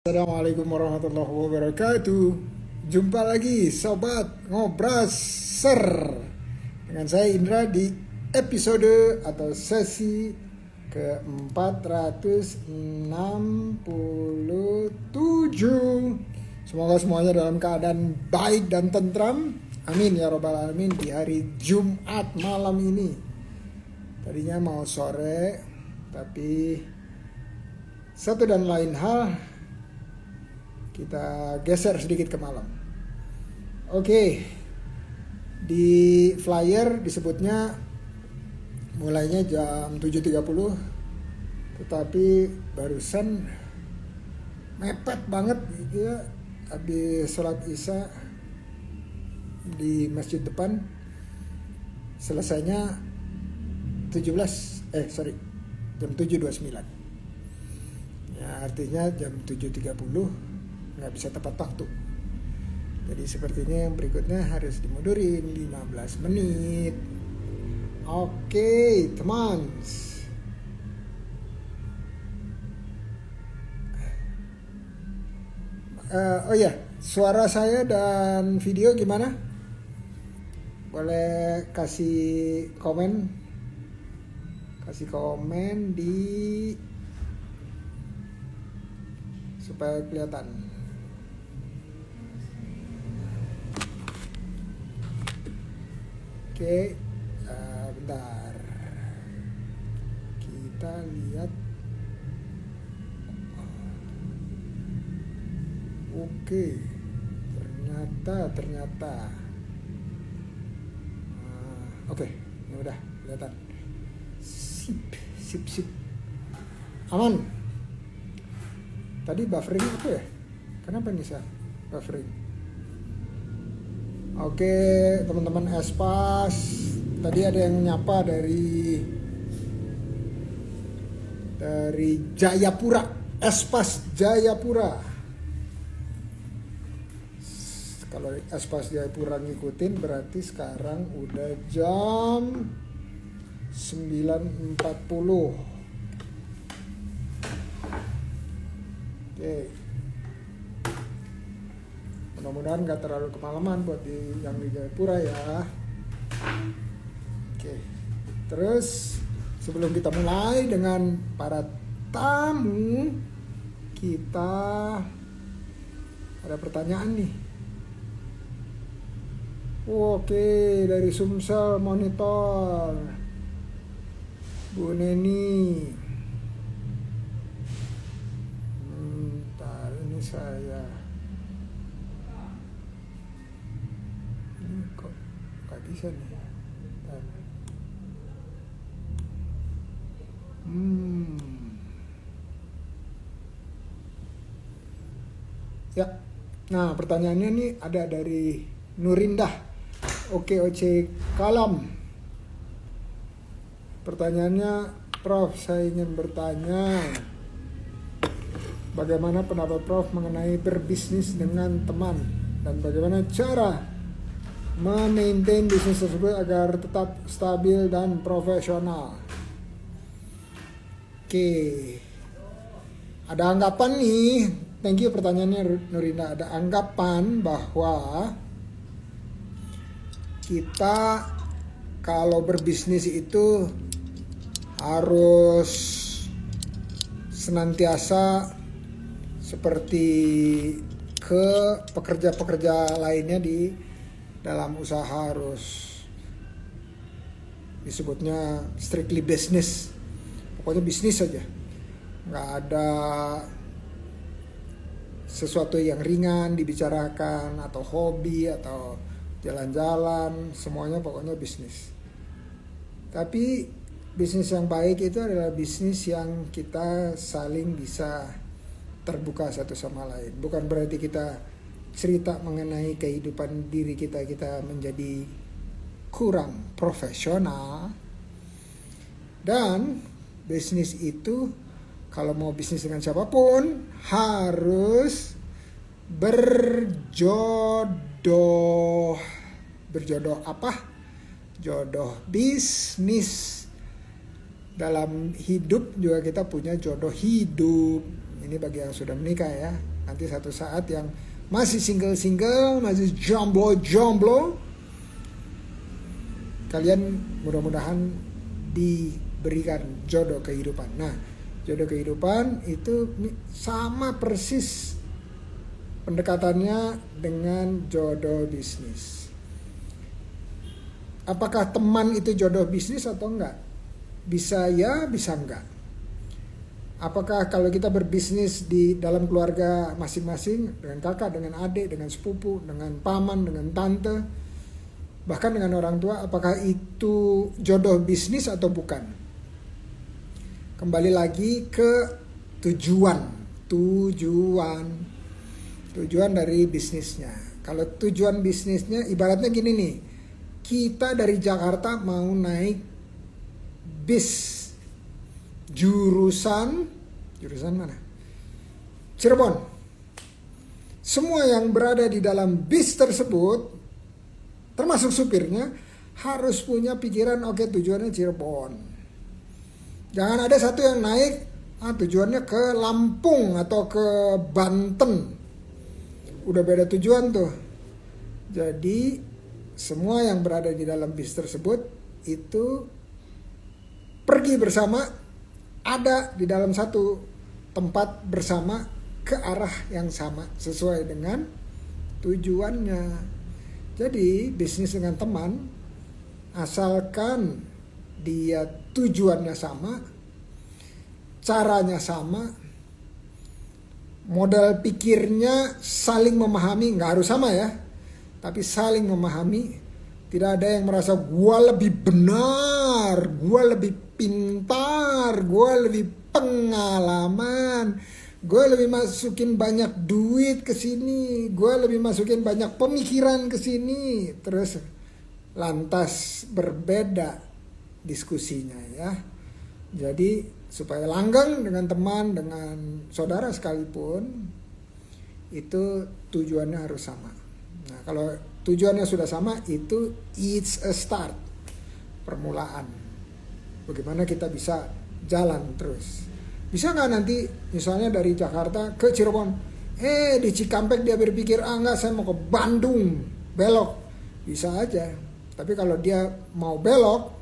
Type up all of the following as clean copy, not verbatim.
Assalamualaikum warahmatullahi wabarakatuh. Jumpa lagi Sobat Ngobraser dengan saya Indra di episode atau sesi ke-467. Semoga semuanya dalam keadaan baik dan tentram. Amin ya robbal alamin di hari Jumat malam ini. Tadinya mau sore, tapi satu dan lain hal kita geser sedikit ke malam. Oke. Di flyer disebutnya mulainya jam 7.30, tetapi barusan mepet banget gitu ya. Habis sholat isya di masjid depan, selesainya jam 7.29. Ya, artinya jam 7.30 nggak bisa tepat waktu. Jadi sepertinya yang berikutnya harus dimundurin 15 menit. Oke, teman. Oh ya, suara saya dan video gimana? Boleh kasih komen di supaya kelihatan. Oke, bentar. Kita lihat. Oke, ternyata. Oke, ini udah kelihatan. Sip. Aman. Tadi buffering apa ya? Kenapa nih saya buffering? Oke, teman-teman Espas, tadi ada yang nyapa dari Jayapura, Espas Jayapura. Kalau Espas Jayapura ngikutin berarti sekarang udah jam 9.40. Oke. Mudah-mudahan gak terlalu kemalaman buat yang di Jayapura ya. Oke. Terus sebelum kita mulai dengan para tamu, kita ada pertanyaan nih. Oke, dari Sumsel Monitor, Bu Neni. Bentar, ini saya kok gak bisa nih. Ya, nah pertanyaannya nih ada dari Nurindah, OKOC Kalam. Pertanyaannya, Prof, saya ingin bertanya, bagaimana pendapat Prof mengenai berbisnis dengan teman dan bagaimana cara memaintain bisnis tersebut agar tetap stabil dan profesional. Oke, ada anggapan nih, thank you pertanyaannya Nurina. Ada anggapan bahwa kita kalau berbisnis itu harus senantiasa seperti ke pekerja-pekerja lainnya di dalam usaha harus disebutnya strictly business, pokoknya bisnis saja, nggak ada sesuatu yang ringan dibicarakan atau hobi atau jalan-jalan, semuanya pokoknya bisnis. Tapi bisnis yang baik itu adalah bisnis yang kita saling bisa terbuka satu sama lain. Bukan berarti kita cerita mengenai kehidupan diri kita menjadi kurang profesional. Dan bisnis itu kalau mau bisnis dengan siapapun harus berjodoh apa? Jodoh bisnis. Dalam hidup juga kita punya jodoh hidup. Ini bagi yang sudah menikah ya. Nanti satu saat yang masih single-single, masih jomblo-jomblo, kalian mudah-mudahan diberikan jodoh kehidupan. Nah, jodoh kehidupan itu sama persis pendekatannya dengan jodoh bisnis. Apakah teman itu jodoh bisnis atau enggak? Bisa ya, bisa enggak. Apakah kalau kita berbisnis di dalam keluarga masing-masing, dengan kakak, dengan adik, dengan sepupu, dengan paman, dengan tante, bahkan dengan orang tua, apakah itu jodoh bisnis atau bukan? Kembali lagi ke tujuan dari bisnisnya. Kalau tujuan bisnisnya ibaratnya gini nih, kita dari Jakarta mau naik bis jurusan mana? Cirebon. Semua yang berada di dalam bis tersebut, termasuk supirnya, harus punya pikiran oke, tujuannya Cirebon. Jangan ada satu yang naik tujuannya ke Lampung atau ke Banten. Udah beda tujuan tuh. Jadi semua yang berada di dalam bis tersebut itu pergi bersama, ada di dalam satu tempat bersama ke arah yang sama sesuai dengan tujuannya. Jadi bisnis dengan teman, asalkan dia tujuannya sama, caranya sama, modal pikirnya saling memahami, nggak harus sama ya, tapi saling memahami. Tidak ada yang merasa gua lebih benar, gua lebih pintar, gua lebih pengalaman, gua lebih masukin banyak duit ke sini, gua lebih masukin banyak pemikiran ke sini. Terus lantas berbeda diskusinya ya. Jadi supaya langgeng dengan teman, dengan saudara sekalipun, itu tujuannya harus sama. Nah, kalau tujuannya sudah sama, itu it's a start, permulaan. Bagaimana kita bisa jalan terus. Bisa nggak nanti misalnya dari Jakarta ke Cirebon, di Cikampek dia berpikir, enggak, saya mau ke Bandung, belok. Bisa aja. Tapi kalau dia mau belok,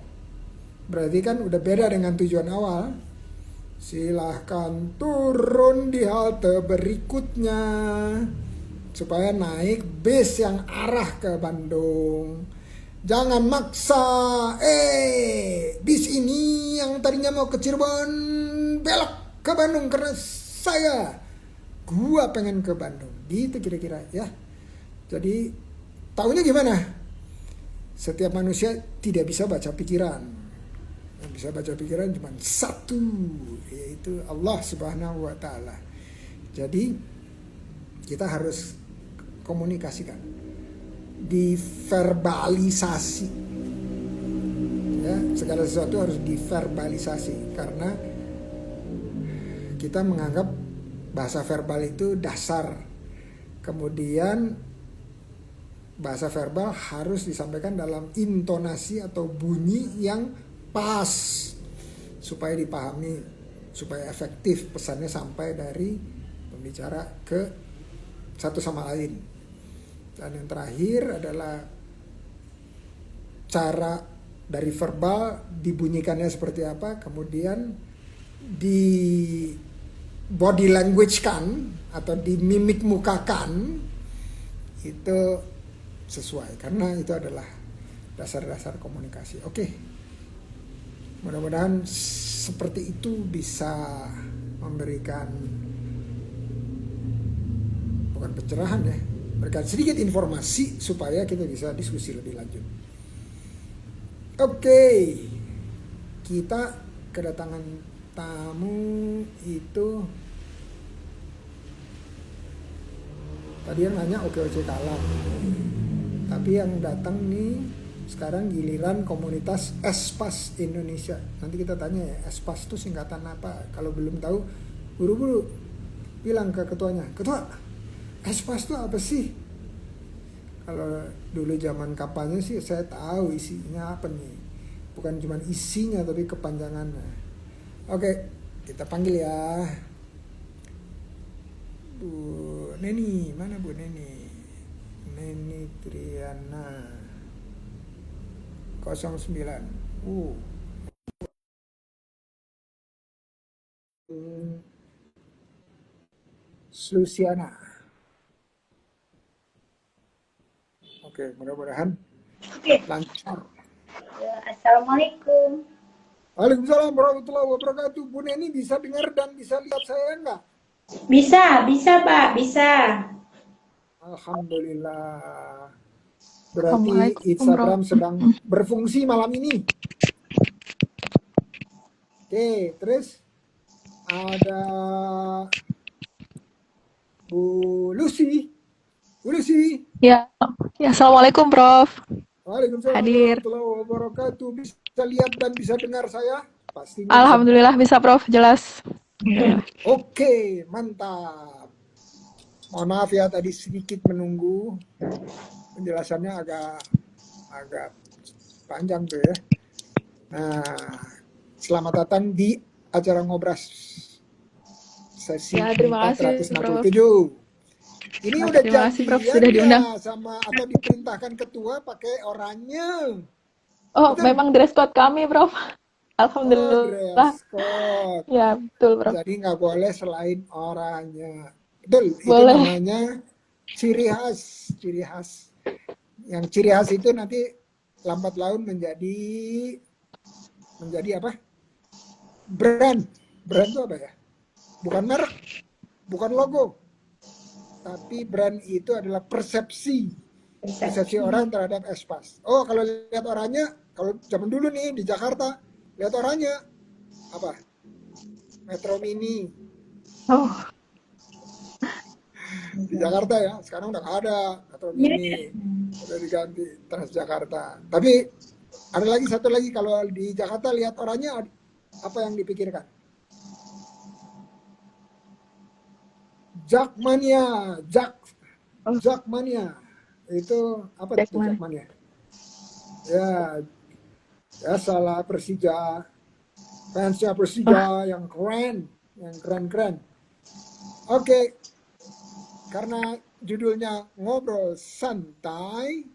berarti kan udah beda dengan tujuan awal. Silahkan turun di halte berikutnya supaya naik bis yang arah ke Bandung. Jangan maksa, bis ini yang tadinya mau ke Cirebon belok ke Bandung karena gua pengen ke Bandung. Gitu kira-kira ya. Jadi taunya gimana? Setiap manusia tidak bisa baca pikiran. Yang bisa baca pikiran cuma satu, yaitu Allah Subhanahu wa Ta'ala. Jadi kita harus komunikasikan, diverbalisasi ya, segala sesuatu harus diverbalisasi, karena kita menganggap bahasa verbal itu dasar. Kemudian bahasa verbal harus disampaikan dalam intonasi atau bunyi yang pas supaya dipahami, supaya efektif pesannya sampai dari pembicara ke satu sama lain. Dan yang terakhir adalah cara dari verbal dibunyikannya seperti apa, kemudian di body language kan atau di mimik mukakan itu sesuai, karena itu adalah dasar-dasar komunikasi. Oke. Mudah-mudahan seperti itu bisa memberikan, bukan pencerahan ya, memberikan sedikit informasi supaya kita bisa diskusi lebih lanjut. Oke, kita kedatangan tamu itu tadi yang nanya oke kalah, tapi yang datang nih sekarang giliran komunitas Espas Indonesia. Nanti kita tanya ya, Espas itu singkatan apa? Kalau belum tahu, buru-buru bilang ke ketuanya, ketua, Espas itu apa sih? Kalau dulu zaman kampanye sih saya tahu isinya apa nih. Bukan cuma isinya tapi kepanjangannya. Oke, kita panggil ya. Bu Neni, mana Bu Neni? Neni Triana 09. Luciana. Oke, mudah-mudahan Oke, lancar. Assalamualaikum. Waalaikumsalam warahmatullahi wabarakatuh. Bu Neni bisa dengar dan bisa lihat saya enggak? Bisa, bisa Pak, bisa. Alhamdulillah. Berarti Assalamualaikum, Bro. Instagram sedang berfungsi malam ini. Oke, terus ada Bu Lucy. Bu Lucy. Ya, Assalamualaikum, Prof. Waalaikumsalam Hadir. warahmatullahi wabarakatuh. Bisa lihat dan bisa dengar saya? Pastinya bisa. Alhamdulillah bisa, Prof. Jelas. Oke, mantap. Mohon maaf ya tadi sedikit menunggu. Penjelasannya agak panjang tuh ya. Nah, selamat datang di acara Ngobras sesi Ya, terima kasih, 467. Ini udah Terima kasih, Prof. janjian Sudah diundang. ya sama atau diperintahkan ketua pakai oranye. Oh, Betul? memang dress code kami, Prof. Oh, Alhamdulillah. dress code. Ya, betul, Prof. Jadi nggak boleh selain oranye. Betul, itu Boleh. namanya ciri khas. Ciri khas. Yang ciri khas itu nanti lambat laun menjadi apa? Brand. Brand itu apa ya? Bukan merek, bukan logo. Tapi brand itu adalah persepsi orang terhadap Espas. Oh, kalau lihat oranye, kalau zaman dulu nih di Jakarta, lihat oranye apa? Metro Mini. Oh, Di Jakarta ya, sekarang udah nggak ada Metro Mini, udah diganti Transjakarta. Tapi ada lagi satu lagi, kalau di Jakarta lihat oranye apa yang dipikirkan? Jakmania, Jakmania. Itu apa itu Jakmania? Ya salah Persija. Fansnya Persija yang keren. Oke. Karena judulnya ngobrol santai,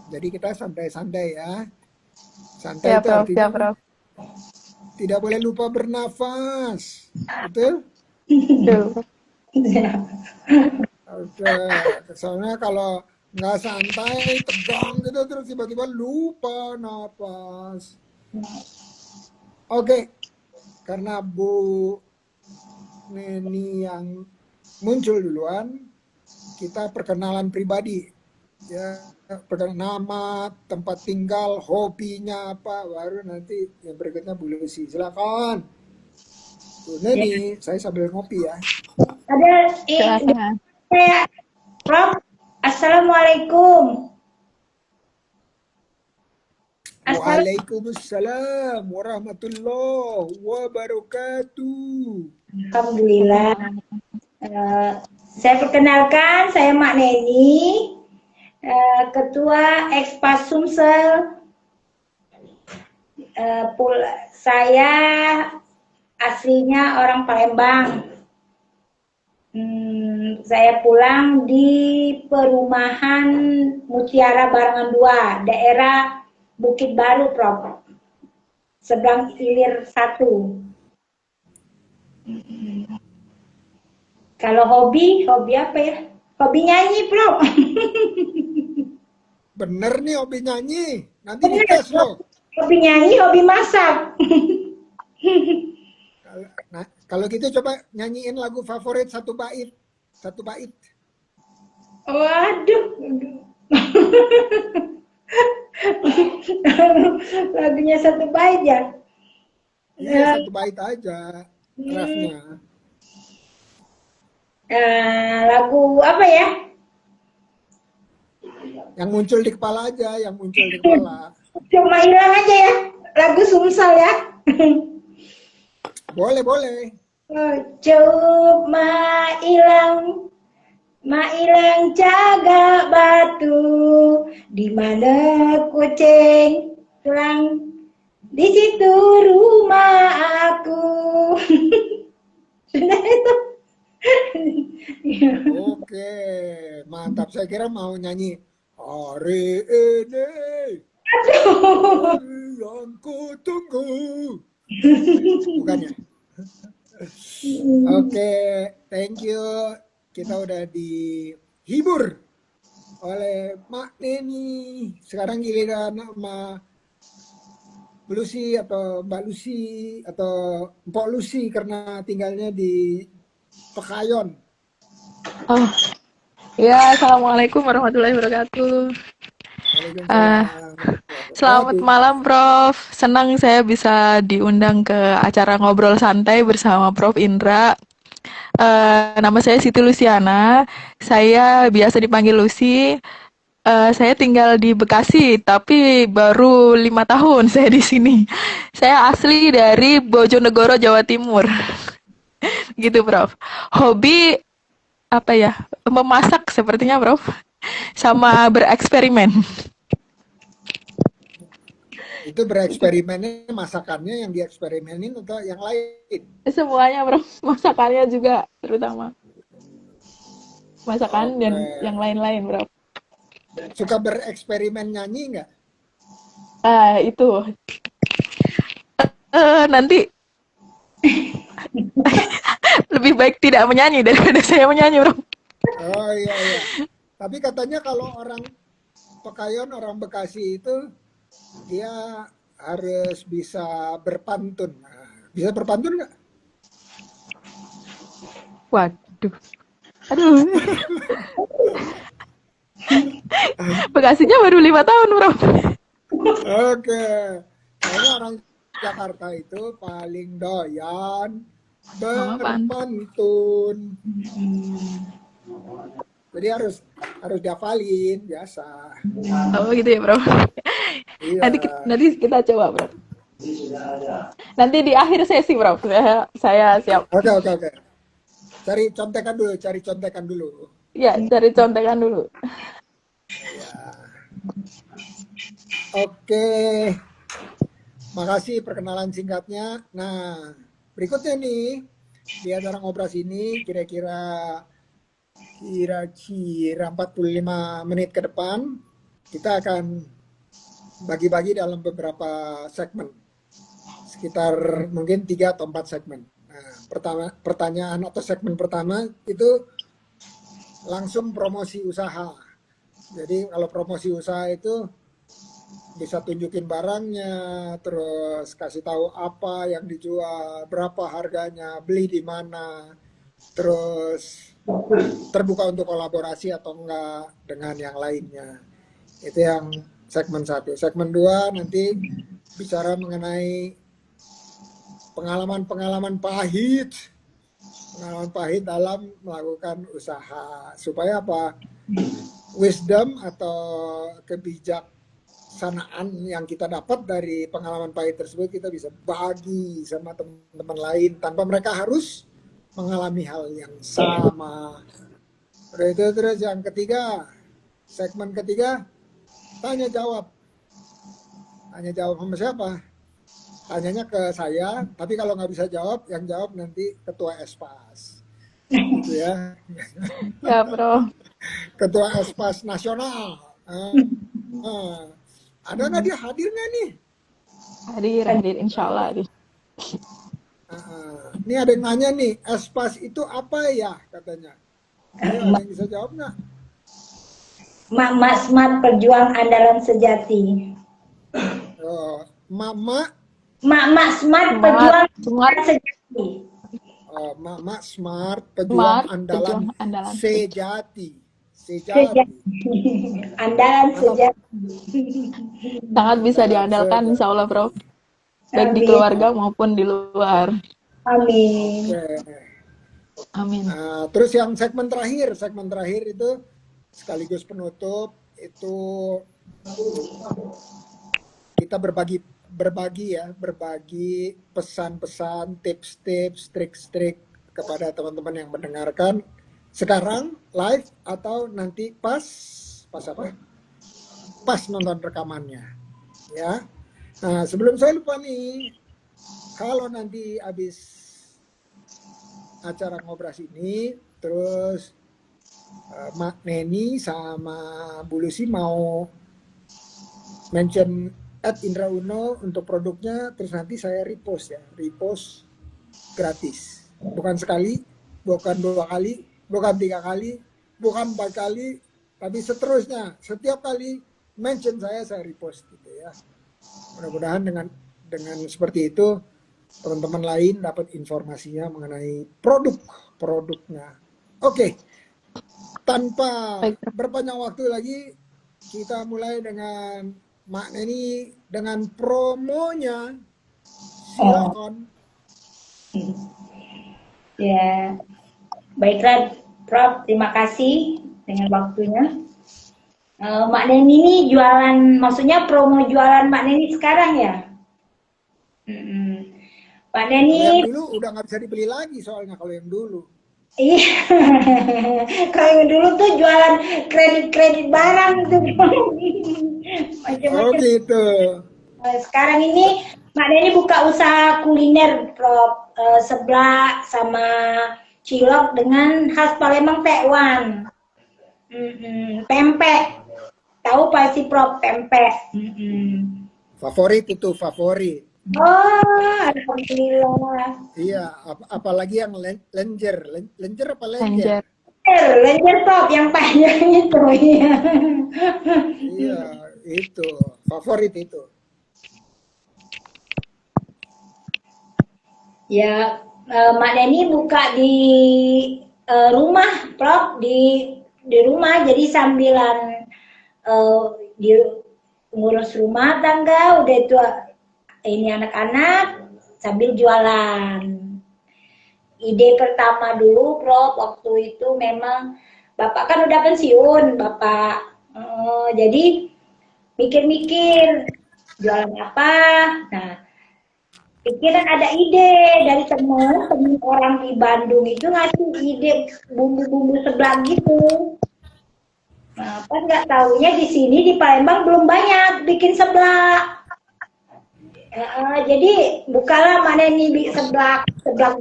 jadi kita santai-santai ya. Santai ya, itu Prof. artinya Ya, Prof. tidak boleh lupa bernafas. Betul? Betul, Prof. Oke, soalnya kalau nggak santai, tegang gitu, terus tiba-tiba lupa nafas. Oke, karena Bu Neni yang muncul duluan, kita perkenalan pribadi. Ya, perkenalan nama, tempat tinggal, hobinya apa, baru nanti yang berikutnya Bu Lucy. Silakan. Bu Neni, saya sambil ngopi ya. Ada Silakan. saya, Prof. Assalamualaikum. Waalaikumsalam warahmatullahi wabarakatuh. Alhamdulillah. Saya perkenalkan, saya Mak Neni, Ketua Ekspas Sumsel. Saya aslinya orang Palembang. Saya pulang di perumahan Mutiara Barangan 2, daerah Bukit Baru, Prof. Seberang Ilir 1. Kalau hobi apa ya? Hobi nyanyi, Prof. Bener nih hobi nyanyi, nanti dites loh. Hobi nyanyi, hobi masak. Nah, kalau gitu coba nyanyiin lagu favorit satu bait. Waduh. Lagunya satu bait ya? Iya, satu bait aja refnya. Lagu apa ya? Yang muncul di kepala aja, Cuma hilang aja ya, lagu Sumsel ya. Boleh. Cuma hilang jaga batu, di mana kucing tulang, di situ rumah aku. Sudah itu. Oke, mantap. Saya kira mau nyanyi hari ini, hari yang kutunggu. Bukan ya? Oke, thank you. Kita udah dihibur oleh Mak Neni. Sekarang giliran sama Bu Lucy atau Mbak Lucy atau Mpok Lucy karena tinggalnya di Pekayon. Oh, ya, Assalamualaikum warahmatullahi wabarakatuh. Eh, Waalaikumsalam. Selamat malam, Prof. Senang saya bisa diundang ke acara ngobrol santai bersama Prof. Indra. Nama saya Siti Luciana. Saya biasa dipanggil Lucy. Saya tinggal di Bekasi, tapi baru 5 tahun saya di sini. Saya asli dari Bojonegoro, Jawa Timur. Gitu, Prof. Hobi apa ya? Memasak sepertinya, Prof. Sama bereksperimen. Itu bereksperimennya masakannya yang dieksperimenin atau yang lain? Semuanya, Prof. Masakannya juga terutama. Masakan dan Oke. yang lain-lain, Prof. Suka bereksperimen nyanyi nggak? Itu. Nanti lebih baik tidak menyanyi daripada saya menyanyi, Prof. Oh iya iya. Tapi katanya kalau orang Pekayon, orang Bekasi itu dia harus bisa berpantun. Nah, bisa berpantun nggak? Waduh. Aduh. Bekasinya baru 5 tahun, Prof. Oke. Kayaknya orang Jakarta itu paling doyan Sama pan. berpantun. Jadi harus dihafalin biasa. Oh gitu ya, Prof. Iya. Nanti kita coba, Prof. Nanti di akhir sesi, Prof. Saya siap. Oke oke oke. Cari contekan dulu. Ya, cari contekan dulu. Oke. Makasih perkenalan singkatnya. Nah, berikutnya nih di acara ngobras ini kira-kira 45 menit ke depan kita akan bagi-bagi dalam beberapa segmen. Sekitar mungkin 3 atau 4 segmen. Nah, pertanyaan atau segmen pertama itu langsung promosi usaha. Jadi kalau promosi usaha itu bisa tunjukin barangnya, terus kasih tahu apa yang dijual, berapa harganya, beli di mana, terus terbuka untuk kolaborasi atau enggak dengan yang lainnya. Itu yang segmen 1. Segmen 2 nanti bicara mengenai pengalaman-pengalaman pahit dalam melakukan usaha. Supaya apa? Wisdom atau kebijaksanaan yang kita dapat dari pengalaman pahit tersebut kita bisa bagi sama teman-teman lain tanpa mereka harus mengalami hal yang sama. Terus yang ketiga, segmen ketiga, tanya jawab. Tanya jawab sama siapa? Tanyanya ke saya, tapi kalau nggak bisa jawab, yang jawab nanti ketua Espas. Gitu ya. Ya, Prof. Ketua Espas nasional. Ada nggak dia hadir nggak nih? Hadir, insya Allah. Ini ada yang nanya nih, Espas itu apa ya katanya? Ayo, ada yang bisa jawab nggak? Mak Smart pejuang andalan sejati. Oh, Mama Mak Smart pejuang Smart. andalan sejati. Mama Smart pejuang andalan sejati. Andalan sejati. Sangat bisa diandalkan, insya Allah, Prof. Baik di keluarga maupun di luar. Amin. Amin. Terus yang segmen terakhir itu sekaligus penutup itu kita berbagi pesan-pesan, tips-tips, trik-trik kepada teman-teman yang mendengarkan sekarang live atau nanti pas nonton rekamannya, ya. Nah, sebelum saya lupa nih, kalau nanti habis acara ngobras ini, terus Mak Neni sama Bu Lucy mau mention @Indra Uno untuk produknya, terus nanti saya repost ya, repost gratis. Bukan sekali, bukan 2 kali, bukan 3 kali, bukan 4 kali, tapi seterusnya. Setiap kali mention saya repost gitu ya. Mudah-mudahan dengan seperti itu teman-teman lain dapat informasinya mengenai produknya. Oke, tanpa Baik, Prof. berpanjang waktu lagi, kita mulai dengan Mak Neni dengan promonya. Oh, Silakan. ya. Baiklah, Prof. Terima kasih dengan waktunya. Mak Neni ini jualan, maksudnya promo jualan Mak Neni sekarang ya? Mm-mm. Pak Kalau yang Neni, dulu udah nggak bisa dibeli lagi soalnya kalau yang dulu. iya. Kalau yang dulu tuh jualan kredit-kredit barang tuh. Oh Macam-macam. gitu. Sekarang ini Mak Neni buka usaha kuliner, Prof. Seblak sama cilok dengan khas Palembang tekwan. Pempek. Tahu pasti Prof pempek. Favorit itu favorit. Oh, alhamdulillah. Iya, apalagi yang lenjer, lenjer apa lenjer? Anjir. Lenjer Prof yang panjang itu ya. Iya, itu favorit itu. Ya, Mak Neni buka di rumah, Prof, di rumah. Jadi sambilan di ngurus rumah tangga, udah itu ini anak-anak sambil jualan. Ide pertama dulu, Prof, waktu itu memang Bapak kan udah pensiun, Bapak. Jadi mikir-mikir jualan apa. Nah, pikiran ada ide dari temen orang di Bandung itu ngasih ide bumbu-bumbu seblak gitu. Nah, pas nggak taunya di sini di Palembang belum banyak bikin seblak. Jadi bukalah mana nih seblak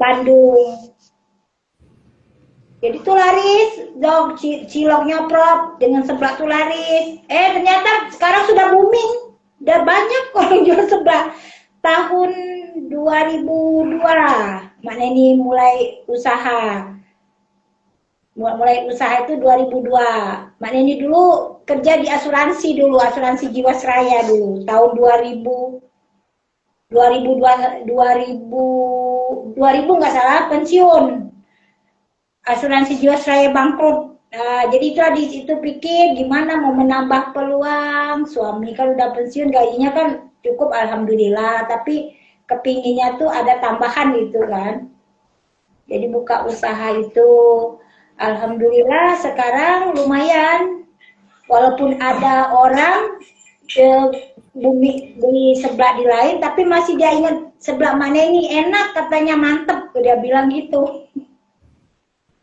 Bandung. Jadi tuh laris, dong ciloknya Prof dengan seblak tuh laris. Ternyata sekarang sudah booming, udah banyak orang jual seblak. Tahun 2002, Mak Neni mulai usaha. Mulai usaha itu 2002. Mak Neni dulu kerja di asuransi dulu, asuransi Jiwasraya dulu, tahun 2000. 2000 nggak salah pensiun, asuransi Jiwasraya bangkrut. Jadi itu pikir gimana mau menambah peluang, suami kan udah pensiun gajinya kan cukup alhamdulillah, tapi kepinginnya tuh ada tambahan gitu kan, jadi buka usaha itu. Alhamdulillah sekarang lumayan, walaupun ada orang beli seblak di lain, tapi masih dia ingat seblak mana ini enak, katanya mantep, dia bilang gitu.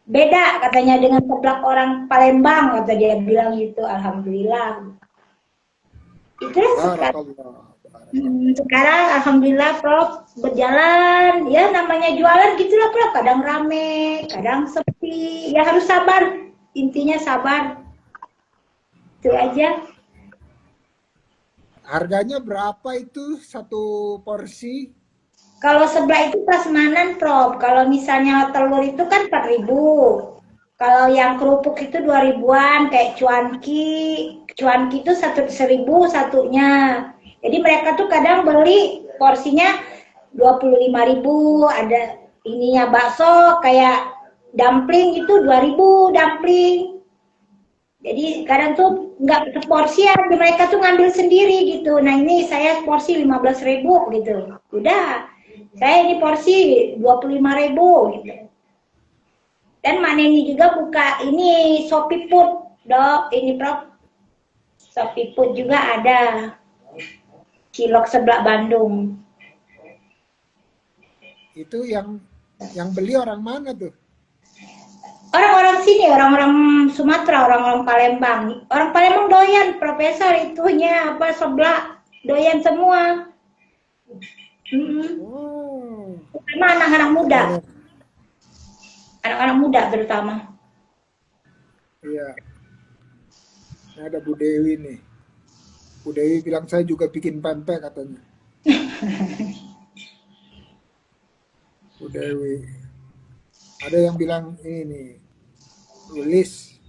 Beda katanya dengan seblak orang Palembang, kata dia bilang gitu. Alhamdulillah. Itulah sekarang alhamdulillah Prof berjalan. Ya namanya jualan gitulah Prof, kadang rame, kadang sepi. Ya harus sabar. Intinya sabar. Itu aja. Harganya berapa itu satu porsi? Kalau seblak itu prasmanan, Prof. Kalau misalnya telur itu kan 4.000. Kalau yang kerupuk itu 2.000-an, kayak cuanki. Cuanki itu 1.000 satunya. Jadi mereka tuh kadang beli porsinya 25.000, ada ininya bakso kayak dumpling itu 2.000 dumpling. Jadi kadang tuh nggak seporsian, mereka tuh ngambil sendiri gitu. Nah ini saya porsi 15.000 gitu. Udah, saya ini porsi 25.000 gitu. Dan Mak Neni juga buka ini Shopee Food, Dok. Ini Prof. Shopee Food juga ada. Cilok seblak Bandung. Itu yang beli orang mana tuh? Orang-orang sini, orang-orang Sumatera, orang-orang Palembang. Orang Palembang doyan, Profesor itunya apa seblak, doyan semua. Sama anak-anak muda. anak-anak muda terutama. Iya. Ini ada Bu Dewi nih. Bu Dewi bilang saya juga bikin pempek katanya. Bu Dewi. Ada yang bilang ini nih, tulis,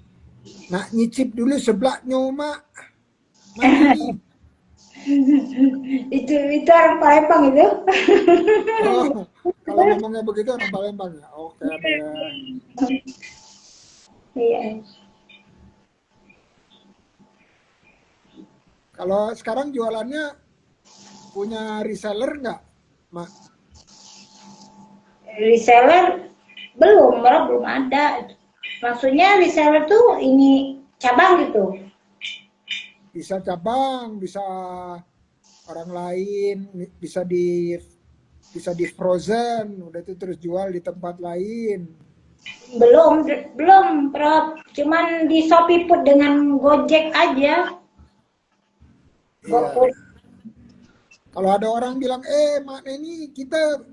nak nyicip dulu seblaknya mak. Mana ini? Itu orang Palembang itu. Oh, kalau ngomongnya begitu orang Palembang ya. Oke deh. Iya. Kalau sekarang jualannya punya reseller nggak, Mak? Reseller belum, malah belum ada. Maksudnya reseller tuh ini cabang gitu. Bisa cabang, bisa orang lain, bisa di frozen, udah itu terus jual di tempat lain. Belum, Prof. Cuman di Shopee Food dengan Gojek aja. Iya. GoFood. Kalau ada orang bilang, Mak ini kita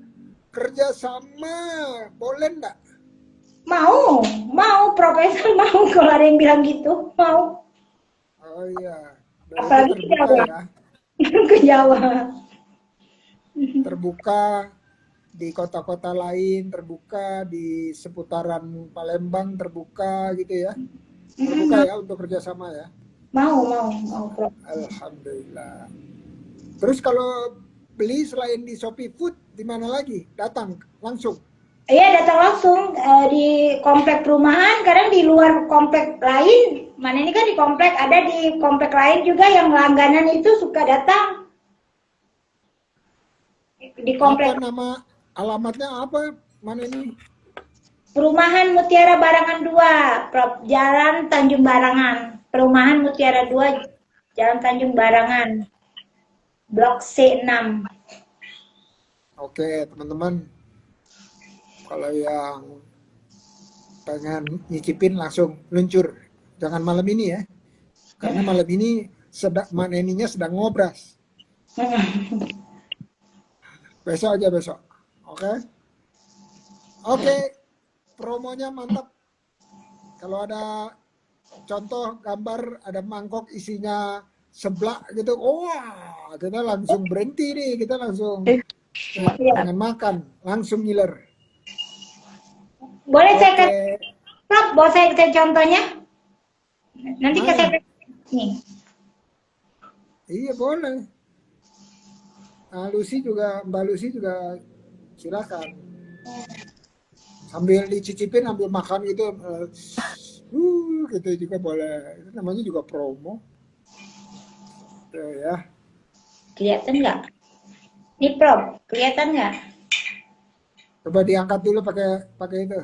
kerja sama, boleh nggak? Mau, Profesor mau kalau ada yang bilang gitu, mau. Oh iya, berarti Apalagi ke terbuka Jawa. ya, Ke Jawa. terbuka di kota-kota lain, terbuka di seputaran Palembang, terbuka gitu ya, terbuka ya untuk kerjasama ya. Mau, Prof. Alhamdulillah. Terus kalau beli selain di Shopee Food, di mana lagi? Datang langsung. Iya, datang langsung di komplek perumahan, kadang di luar komplek lain. Mana ini kan di komplek, ada di komplek lain juga yang langganan itu suka datang. Di komplek Apa nama alamatnya apa? Mana ini? Perumahan Mutiara Barangan 2, Prof. Jalan Tanjung Barangan. Perumahan Mutiara 2, Jalan Tanjung Barangan. Blok C6. Oke, teman-teman. Kalau yang pengen nyicipin langsung luncur. Jangan malam ini ya. Karena malam ini maneninya sedang ngobras. Besok aja besok. Oke? Oke. Promonya mantap. Kalau ada contoh gambar ada mangkok isinya seblak gitu, wah kita langsung berhenti nih, kita langsung jangan makan, langsung ngiler. Boleh saya Oke, kasih, Prof, boleh saya kasih contohnya? Nanti mana? kasih nih. Iya boleh. Nah, Mbak Lucy juga silakan. Sambil dicicipin, ambil makan gitu, gitu juga boleh. Itu namanya juga promo. Tuh ya. Kelihatan nggak? Nih, Prof, kelihatan nggak? Coba diangkat dulu pakai itu,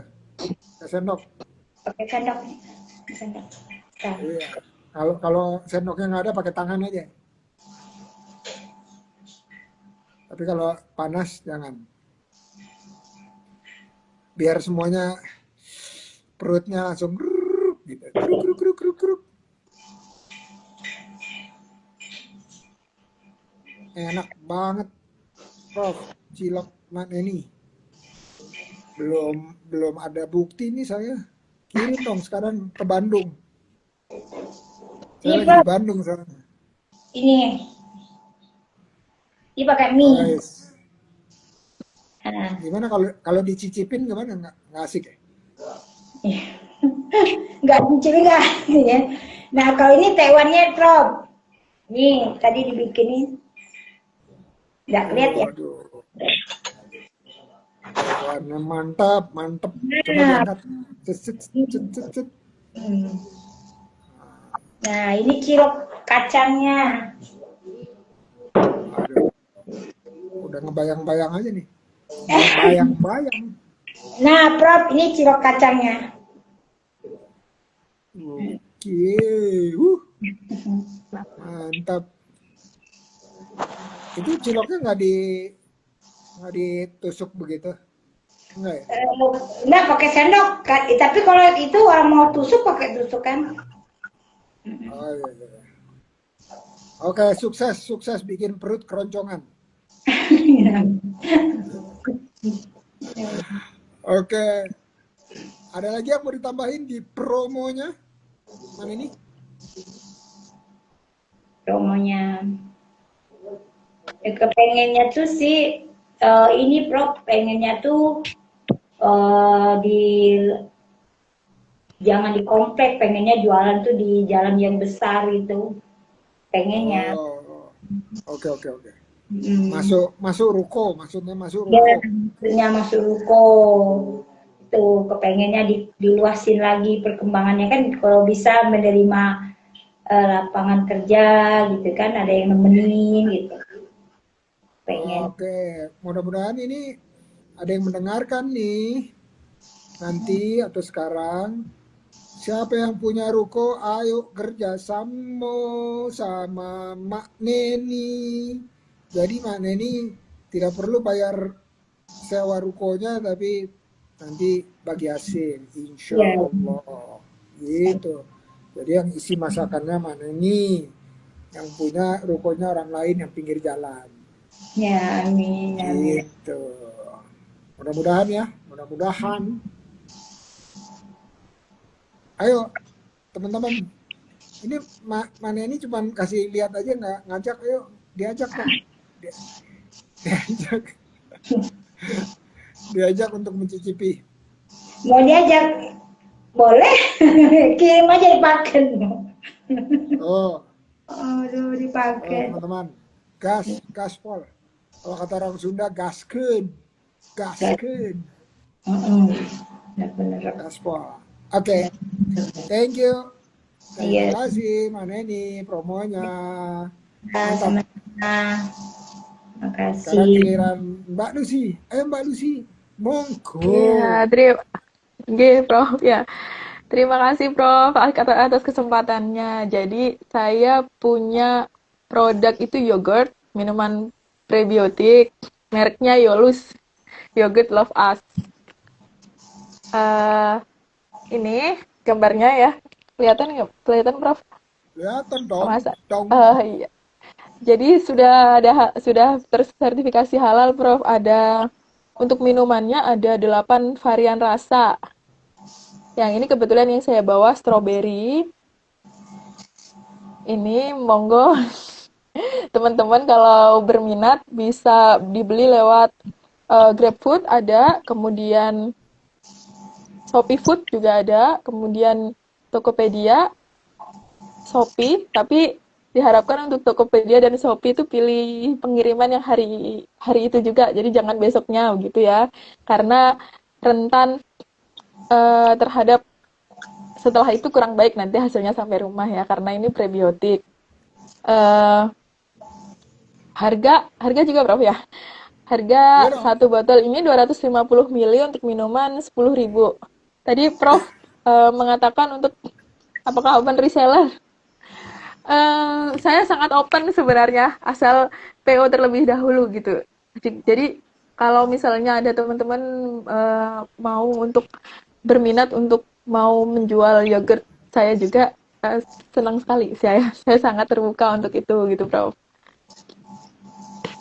pakai sendok. Pakai sendok. Sendok. Nah. Iya. Kalau sendoknya nggak ada, pakai tangan aja. Tapi kalau panas jangan. Biar semuanya perutnya langsung gitu. Kruk. Enak banget, Prof. Cilok ini. Belum ada bukti nih saya. Kirim dong sekarang ke Bandung. Saya lagi di Bandung sekarang. Ini pakai mie. Guys. Gimana kalau dicicipin gimana? Nggak asik ya? Nggak dicicipin nggak ya. Nah kalau ini Taiwannya, Prof. Nih tadi dibikinin. Nggak kelihatan ya? Warna mantap. Coba diangkat. Cet. Nah ini cilok kacangnya. Aduh. Udah ngebayang-bayang aja nih. Bayang-bayang. Nah, Prof, ini cilok kacangnya. Oke. Mantap. Itu ciloknya nggak ditusuk begitu? Enggak ya? Enggak pakai sendok. Tapi kalau itu orang mau tusuk pakai tusuk kan. Oh iya. Oke, sukses bikin perut keroncongan. Oke. Ada lagi yang mau ditambahin di promonya? Mana ini? promonya. Kepengennya tuh sih ini Prof, pengennya tuh di jangan di komplek, pengennya jualan tuh di jalan yang besar gitu, pengennya. Oh, oke oke oke. Mm. Masuk masuk ruko, maksudnya masuk Ya, ruko. maksudnya masuk ruko itu kepengennya diluasin lagi perkembangannya kan kalau bisa menerima lapangan kerja gitu kan, ada yang nemenin gitu, pengen. Oke, mudah-mudahan ini ada yang mendengarkan nih nanti atau sekarang. Siapa yang punya ruko, ayo kerja sama sama Mak Neni. Jadi Mak Neni tidak perlu bayar sewa rukonya, tapi nanti bagi hasil, insya Ya, Allah. Gitu. Jadi yang isi masakannya Mak Neni, yang punya rukonya orang lain yang pinggir jalan. ya, amin, amin. Gitu. Mudah-mudahan ya, mudah-mudahan. Ayo teman-teman, ini mana ini cuman kasih lihat aja nggak ngajak, ayo diajak dong. Diajak, diajak untuk mencicipi. Mau diajak boleh, kirim aja dipakai. Oh, Aduh, oh dipakai. teman-teman, gas, gaspol. Kalau kata orang Sunda, gaskeun, gaskeun, Mm-mm. Benar-benar. gaspol. Oke, thank you. Terima Iya, kasih, mana ini promonya. Mantap. sama-sama. Sekarang Makasih. giliran Mbak Lucy. Ayo Mbak Lucy, monggo. Ya, Prof. Ya, terima kasih Prof atas kesempatannya. Jadi saya punya produk itu yogurt, minuman prebiotik, mereknya Yolus, Yogurt Love Us. Eh, ini gambarnya ya, kelihatan nggak? Kelihatan Prof? Kelihatan dong, Masa? dong. Iya. Jadi sudah tersertifikasi halal Prof. Ada untuk minumannya ada 8 varian rasa. Yang ini kebetulan yang saya bawa strawberry. Ini monggo teman-teman kalau berminat bisa dibeli lewat GrabFood ada, kemudian Shopee Food juga ada, kemudian Tokopedia, Shopee, tapi diharapkan untuk Tokopedia dan Shopee itu pilih pengiriman yang hari itu juga, jadi jangan besoknya gitu ya, karena rentan terhadap setelah itu kurang baik nanti hasilnya sampai rumah ya, karena ini prebiotik. Eh, harga juga berapa ya? Harga Iya dong. satu botol ini 250 ml untuk minuman 10.000. Tadi Prof mengatakan untuk apakah open reseller? Saya sangat open sebenarnya, asal PO terlebih dahulu gitu. Jadi kalau misalnya ada teman-teman mau untuk berminat untuk mau menjual yogurt, saya juga senang sekali. Saya sangat terbuka untuk itu gitu, Prof.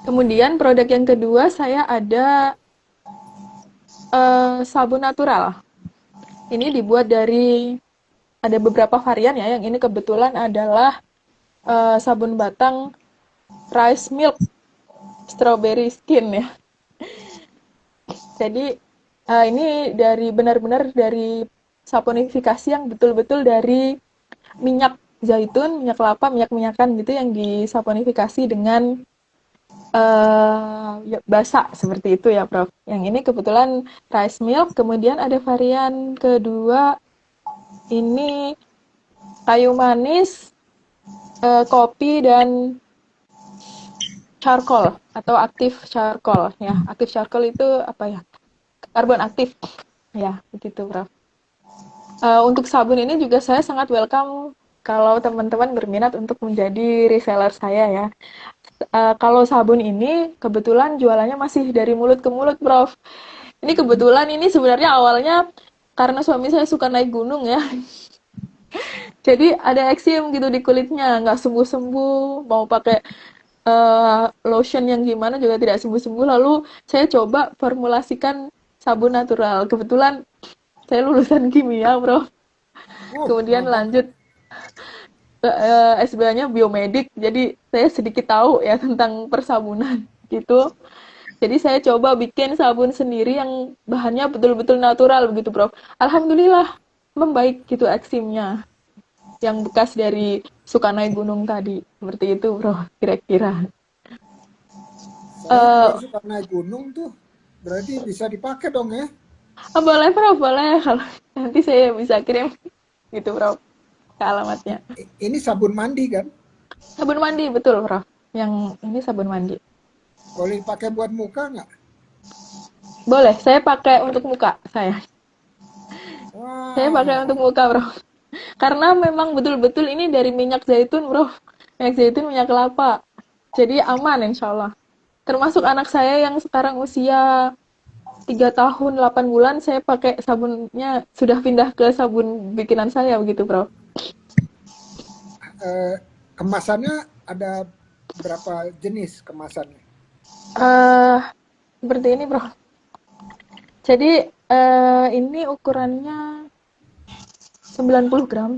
Kemudian produk yang kedua saya ada sabun natural. Ini dibuat dari ada beberapa varian ya. Yang ini kebetulan adalah sabun batang rice milk strawberry skin ya. Jadi ini dari benar-benar dari saponifikasi yang betul-betul dari minyak zaitun, minyak kelapa, minyak-minyakan gitu yang disaponifikasi dengan basah seperti itu ya, Prof. Yang ini kebetulan rice milk, kemudian ada varian kedua ini kayu manis, kopi dan charcoal atau aktif charcoal ya. Aktif charcoal itu apa ya? Karbon aktif. Ya, begitu, Prof. Untuk sabun ini juga saya sangat welcome kalau teman-teman berminat untuk menjadi reseller saya ya. Kalau sabun ini kebetulan jualannya masih dari mulut ke mulut, Prof. Ini kebetulan ini sebenarnya awalnya karena suami saya suka naik gunung ya. Jadi ada eksim gitu di kulitnya, nggak sembuh-sembuh, mau pakai lotion yang gimana juga tidak sembuh-sembuh. Lalu saya coba formulasikan sabun natural. Kebetulan Saya lulusan kimia, Prof. Oh, Kemudian mantap. lanjut S2-nya biomedik. Jadi saya sedikit tahu ya tentang persabunan gitu. Jadi saya coba bikin sabun sendiri yang bahannya betul-betul natural begitu, Prof. Alhamdulillah membaik gitu eksimnya yang bekas dari suka naik gunung tadi. Seperti itu, Prof. Kira-kira. Saya juga Eh, suka naik gunung tuh. Berarti bisa dipakai dong ya? boleh, Prof, boleh. Kalau nanti saya bisa kirim gitu, Prof, ke alamatnya. Ini sabun mandi kan? Sabun mandi, betul, Prof. Yang ini sabun mandi. Boleh dipakai buat muka nggak? Boleh, saya pakai untuk muka saya. Saya pakai Wah, untuk muka, Bro. Karena memang betul-betul ini dari minyak zaitun, Bro. Minyak zaitun, minyak kelapa. Jadi aman, insya Allah. Termasuk anak saya yang sekarang usia 3 tahun 8 bulan, saya pakai sabunnya sudah pindah ke sabun bikinan saya begitu, Bro. eh, kemasannya ada berapa jenis kemasannya? Eh, seperti ini, Bro. Jadi ini ukurannya 90 gram,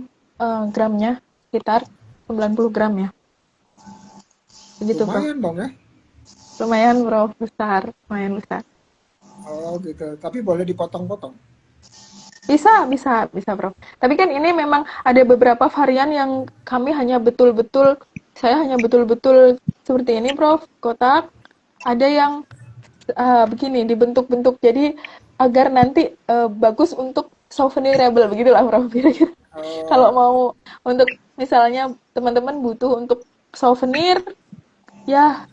gramnya sekitar 90 gram ya. Begitu, Bro. Lumayan dong ya? Lumayan, Bro, besar, lumayan besar. Oh gitu. Tapi boleh dipotong-potong. Bisa, bisa, bisa, Bro. Tapi kan ini memang ada beberapa varian yang kami hanya betul-betul, saya hanya betul-betul seperti ini, Prof, kotak. Ada yang begini, dibentuk-bentuk. Jadi agar nanti bagus untuk souvenirable, begitulah, Prof. Kira-kira. Kalau Oh, mau untuk misalnya teman-teman butuh untuk souvenir, ya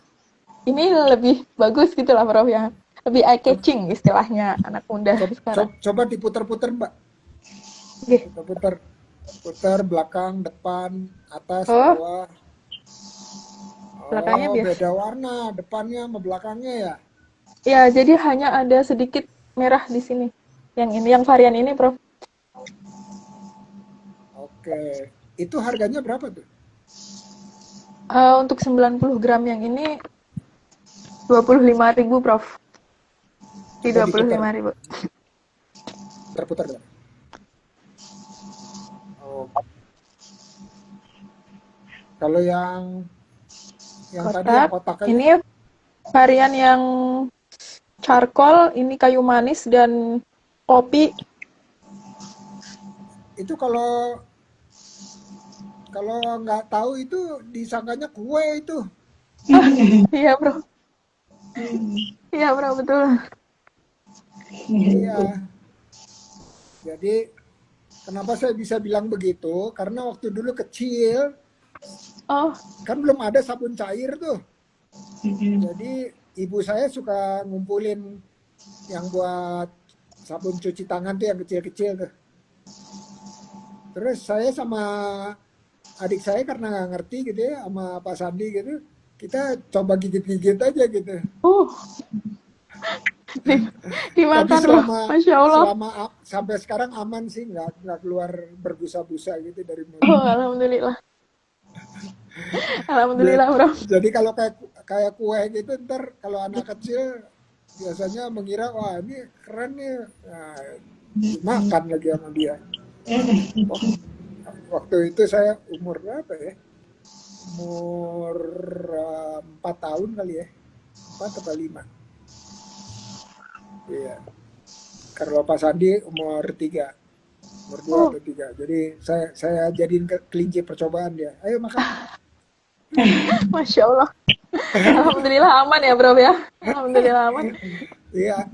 ini lebih bagus gitulah, Prof, ya. Lebih eye coba, catching istilahnya anak muda coba, sekarang. coba diputar-putar Mbak. Oke. Putar-putar. Putar belakang, depan, atas, Oh, bawah. belakangnya Oh, biasa. beda warna depannya sama belakangnya ya. Ya, jadi hanya ada sedikit merah di sini. Yang ini, yang varian ini, Prof. Oke. Itu harganya berapa tuh? Untuk 90 gram yang ini 25.000, Prof. Di Coba dua puluh diputar. lima ribu. Putar-putar ya. Oh, kalau yang tadi yang Kotak. kotak aja, Ini varian yang charcoal, ini kayu manis dan kopi. itu kalau kalau nggak tahu itu disangkanya kue itu. Iya, Bro. Iya, Bro, betul. Iya. Jadi kenapa saya bisa bilang begitu? Karena waktu dulu kecil Oh, kan belum ada sabun cair tuh. Jadi ibu saya suka ngumpulin yang buat sabun cuci tangan tuh yang kecil-kecil tuh. Terus saya sama adik saya karena nggak ngerti gitu ya sama Pak Sandi gitu, kita coba gigit-gigit aja gitu. uh, Tapi dimakan, Bro. selama Masya Allah. selama sampai sekarang aman sih, nggak keluar berbusa-busa gitu dari Oh, mulut. alhamdulillah. Ja- Alhamdulillah, Bro. Jadi kalau kayak kayak kue gitu ntar kalau anak kecil biasanya mengira wah ini keren nih, nah, dimakan lagi sama dia. Wak- Waktu itu saya umur berapa ya? Umur 4 tahun kali ya, 4 atau 5. Iya. Kalau Pak Sandi umur 3, umur 2 Oh, atau 3. Jadi saya jadiin kelinci percobaan dia. Ayo makan. Masya Allah. Alhamdulillah aman ya, Bro, ya. Alhamdulillah aman. Iya,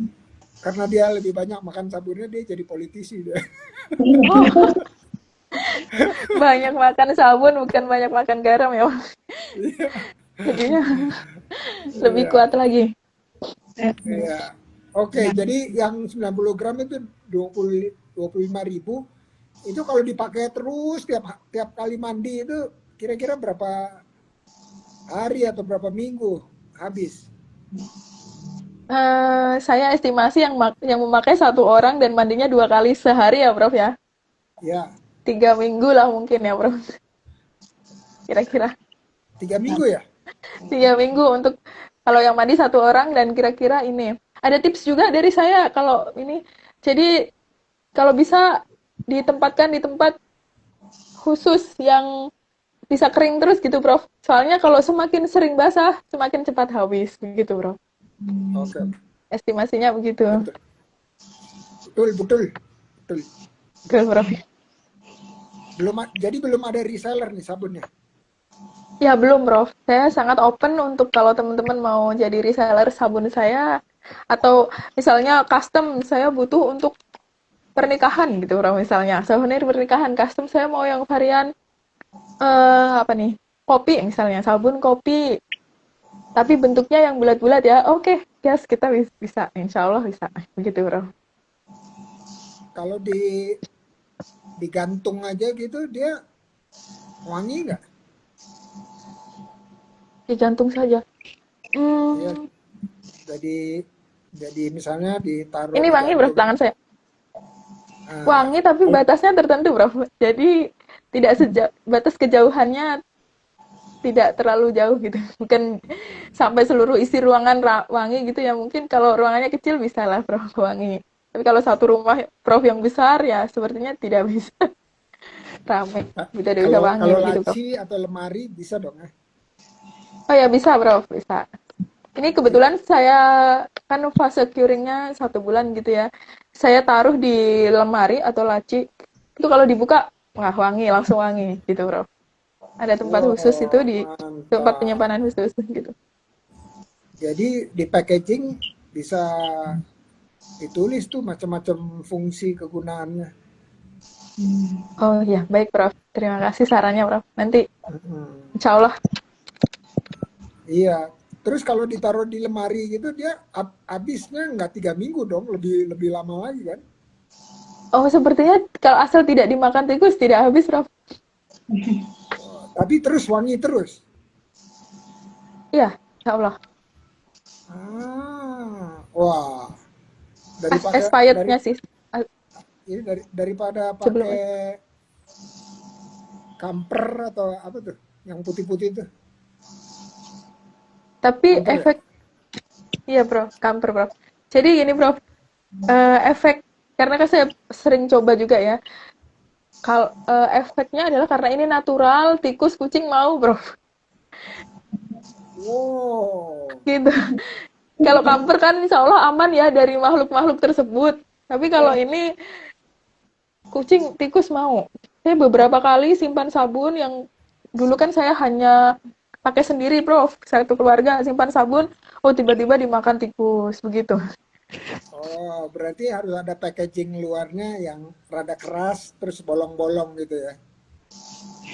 karena dia lebih banyak makan sabunnya dia jadi politisi dia. Oh, banyak makan sabun, bukan banyak makan garam ya, Bro. Jadinya lebih Iya, kuat lagi. iya. Oke, jadi yang 90 gram itu 25.000. Itu kalau dipakai terus tiap tiap kali mandi itu kira-kira berapa hari atau berapa minggu habis? Saya estimasi yang memakai satu orang dan mandinya 2 kali sehari ya, Prof, ya. Ya, 3 minggu lah mungkin ya, Prof. Kira-kira 3 minggu ya? 3 minggu untuk kalau yang mandi satu orang dan kira-kira ini. Ada tips juga dari saya kalau ini. Jadi kalau bisa ditempatkan di tempat khusus yang bisa kering terus gitu, Prof. Soalnya kalau semakin sering basah, semakin cepat habis begitu, Prof. Oke, Estimasinya begitu. betul. Betul, betul. Betul. Betul, Prof. Jadi belum ada reseller nih sabunnya. Ya, belum, Prof. Saya sangat open untuk kalau teman-teman mau jadi reseller sabun saya atau misalnya custom saya butuh untuk pernikahan gitu, Prof. Misalnya souvenir pernikahan custom saya mau yang varian apa nih? Kopi misalnya, sabun kopi. Tapi bentuknya yang bulat-bulat ya. Oke, yes, kita bisa. Insya Allah bisa. Begitu, Prof. Kalau digantung aja gitu dia wangi nggak? Digantung saja. Iya, Hmm, jadi misalnya ditaruh ini wangi, Prof, digantung. tangan saya. Ah, Wangi tapi kalau batasnya tertentu, Prof. Jadi tidak batas kejauhannya tidak terlalu jauh gitu. Bukan sampai seluruh isi ruangan wangi gitu ya. Mungkin kalau ruangannya kecil bisa lah, Prof, wangi. Tapi kalau satu rumah Prof yang besar ya sepertinya tidak bisa. Rame. Tidak bisa kalau wangi kalau begitu, Prof. laci atau lemari bisa dong ya. Oh ya bisa, Prof, bisa. Ini kebetulan saya kan fase curingnya 1 bulan gitu ya. Saya taruh di lemari atau laci. Itu kalau dibuka, wah wangi, langsung wangi gitu, Prof. Ada tempat khusus itu Wow, di tempat mantap. penyimpanan khusus gitu. Jadi di packaging bisa ditulis tuh macam-macam fungsi kegunaannya. Oh iya, baik, Prof. Terima kasih sarannya, Prof. Nanti Mm-mm. insya Allah. Iya. Terus kalau ditaruh di lemari gitu dia habisnya nggak 3 minggu dong, lebih lebih lama lagi kan? Oh, sepertinya kalau asal tidak dimakan tikus tidak habis, Prof. Tapi terus wangi terus. Iya, insya Allah. Wah, daripada Expirednya sih daripada sebelum. pakai kamper atau apa tuh, yang putih-putih itu, Tapi kamper ya. efek, iya, Prof. Kamper, Prof. Jadi gini, Prof. Efek, karena kan saya sering coba juga ya. Kalau efeknya adalah karena ini natural, tikus, kucing mau, Prof. Wow, Gitu. Kalau kamper kan insya Allah aman ya dari makhluk-makhluk tersebut. Tapi kalau ini kucing, tikus mau. Saya beberapa kali simpan sabun yang dulu kan saya hanya pakai sendiri, Prof. Satu keluarga simpan sabun, oh tiba-tiba dimakan tikus, begitu. oh berarti harus ada packaging luarnya yang rada keras, terus bolong-bolong gitu ya.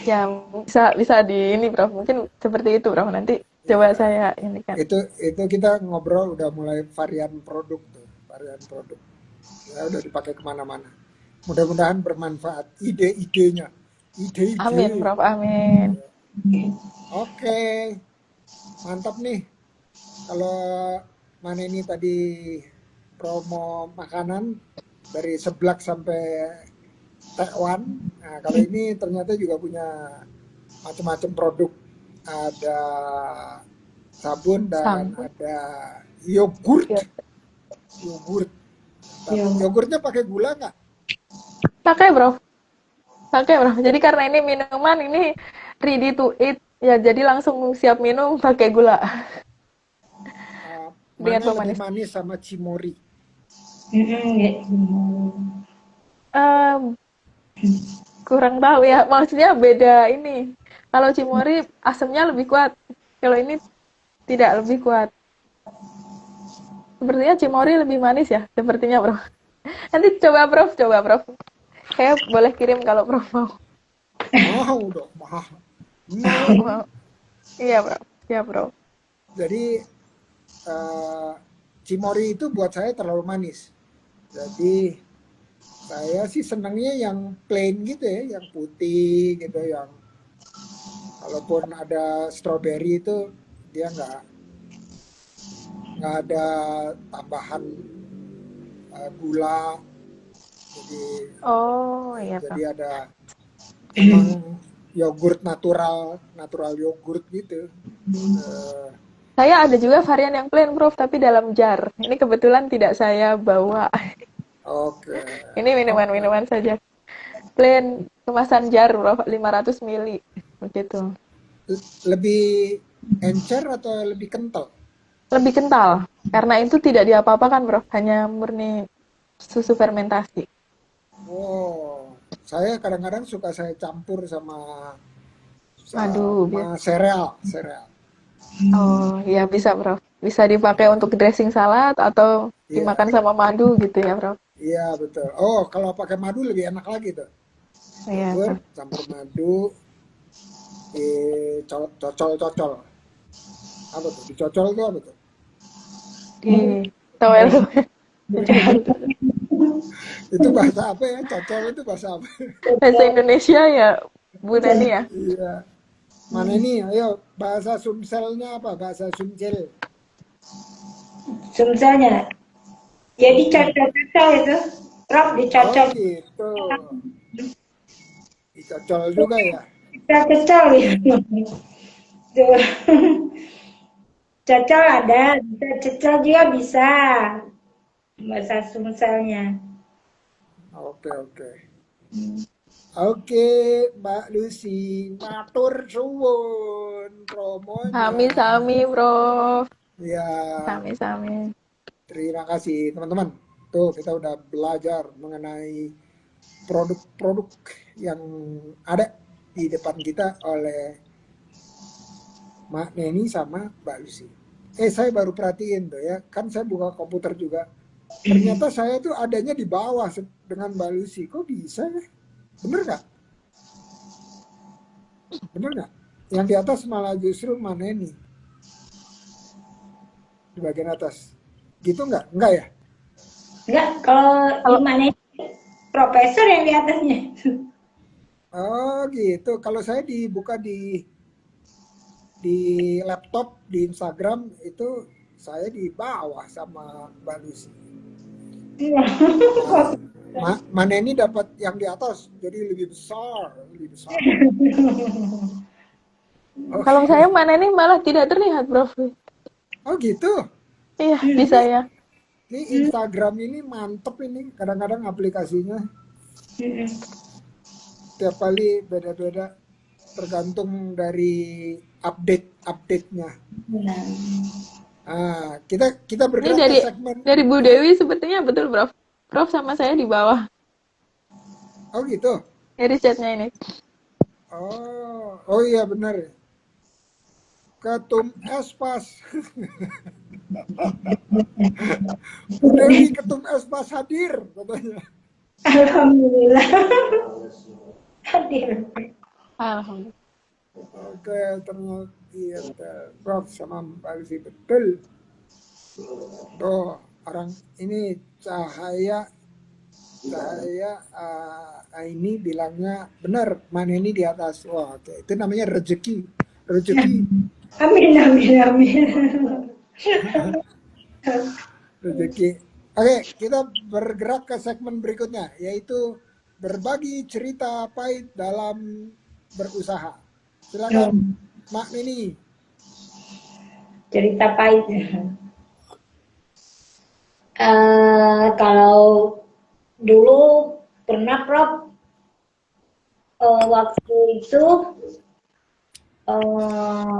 Ya, bisa bisa di ini, Prof. Mungkin seperti itu, Prof. Nanti coba Ya, saya ini kan. itu kita ngobrol udah mulai varian produk tuh, varian produk. Ya udah dipakai kemana-mana. Mudah-mudahan bermanfaat ide-idenya, Amin, ide-ide. Prof. Amin. Oke, mantap nih. Kalau mana ini tadi promo makanan dari seblak sampai Taiwan. Nah, kalau ini ternyata juga punya macam-macam produk. Ada sabun dan Sambut. ada yogurt. Ya. Yogurt. Yogurtnya pakai gula nggak? Pakai, Prof. Pakai, Prof. Jadi karena ini minuman ini ready to eat, ya jadi langsung siap minum pakai gula dengan Mana lebih pemanis. manis sama cimori? Em, Kurang tahu ya, maksudnya beda ini. Kalau Cimory asamnya lebih kuat, kalau ini tidak lebih kuat. Sepertinya Cimory lebih manis ya, sepertinya, Bro. Nanti coba Prof. Saya boleh kirim kalau Prof mau. Mau dong, mau. Mau. Iya, Prof. Iya, Prof. Jadi eh, cimori itu buat saya terlalu manis. Jadi saya sih senangnya yang plain gitu ya, yang putih gitu, yang kalaupun ada strawberry itu dia nggak ada tambahan gula, jadi Oh, iya, jadi Prof. ada emang yogurt natural, natural yogurt gitu. Eh, Saya ada juga varian yang plain, Prof, tapi dalam jar. Ini kebetulan tidak saya bawa. Oke. Ini Oke. minuman-minuman saja. Plain kemasan jar, Prof, 500 mili. Begitu. Lebih encer atau lebih kental? Lebih kental. Karena itu tidak diapa-apakan, Prof. Hanya murni susu fermentasi. Oh, saya kadang-kadang suka saya campur sama Aduh, sama sereal, sereal. oh, ya bisa, Prof. Bisa dipakai untuk dressing salad atau Iya, dimakan sama madu gitu ya, Prof. iya betul. Oh, kalau pakai madu lebih enak lagi tuh. Iya, Bubur Prof. campur madu, cocol-cocol. Apa tuh? Dicocol tuh apa tuh? Di towel. Itu bahasa apa ya? Cocol itu bahasa apa? Bahasa Indonesia ya, Bu Neni ya. Iya. Mana ini? Ayo, bahasa Sumselnya apa? Bahasa Sumsel. Sumselnya. Jadi Mm-mm. cocol-cocol itu. Prof Oh dicocol. gitu. Dicocol juga ya. Cocol gitu. Tuh. Cocol ada, bisa cocol juga bisa. Bahasa Sumselnya. Oke, oke. Oke, Mbak Lucy, matur suwun promonya. Sami-sami, Prof. Ya, Sami-sami. terima kasih teman-teman. Tuh, kita udah belajar mengenai produk-produk yang ada di depan kita oleh Mak Neni sama Mbak Lucy. Saya baru perhatiin tuh ya, kan saya buka komputer juga. Ternyata saya tuh adanya di bawah dengan Mbak Lucy. Kok bisa ya? Bener nggak? Bener nggak? Yang di atas malah justru Mak Neni di bagian atas. Gitu nggak? Nggak ya? Enggak, kalau di Kalau mana profesor yang di atasnya. Oh gitu. Kalau saya dibuka di laptop di Instagram itu saya di bawah sama Mbak Lucy. Iya. Nah, mana ini dapat yang di atas jadi lebih besar, lebih besar. kalau saya Oke. mana nih malah tidak terlihat, Prof. Oh gitu. Iya, di Ini saya. ini Instagram ini mantep ini. Kadang-kadang aplikasinya tiap kali beda-beda tergantung dari update-update-nya. Nah, kita Ini bergerak ke segmen. dari Bu Hah? Dewi sepertinya betul, Prof. Prof sama saya di bawah Oh gitu. dari chatnya ini. Oh iya benar. Ketum Espas. Bu Dewi Ketum Espas hadir katanya. Alhamdulillah. Hadir. Alhamdulillah. Oke, ternyata iya, Prof sama Mbak Lucy betul. Tuh, orang ini cahaya ini bilangnya benar, mana ini di atas. Wah, oke. Itu namanya rezeki. Rezeki, Amin, amin, amin. rezeki. Oke, kita bergerak ke segmen berikutnya, yaitu berbagi cerita pahit dalam berusaha. Silakan, Mak Nini. Cerita pahit. Kalau dulu pernah Prof, waktu itu eh,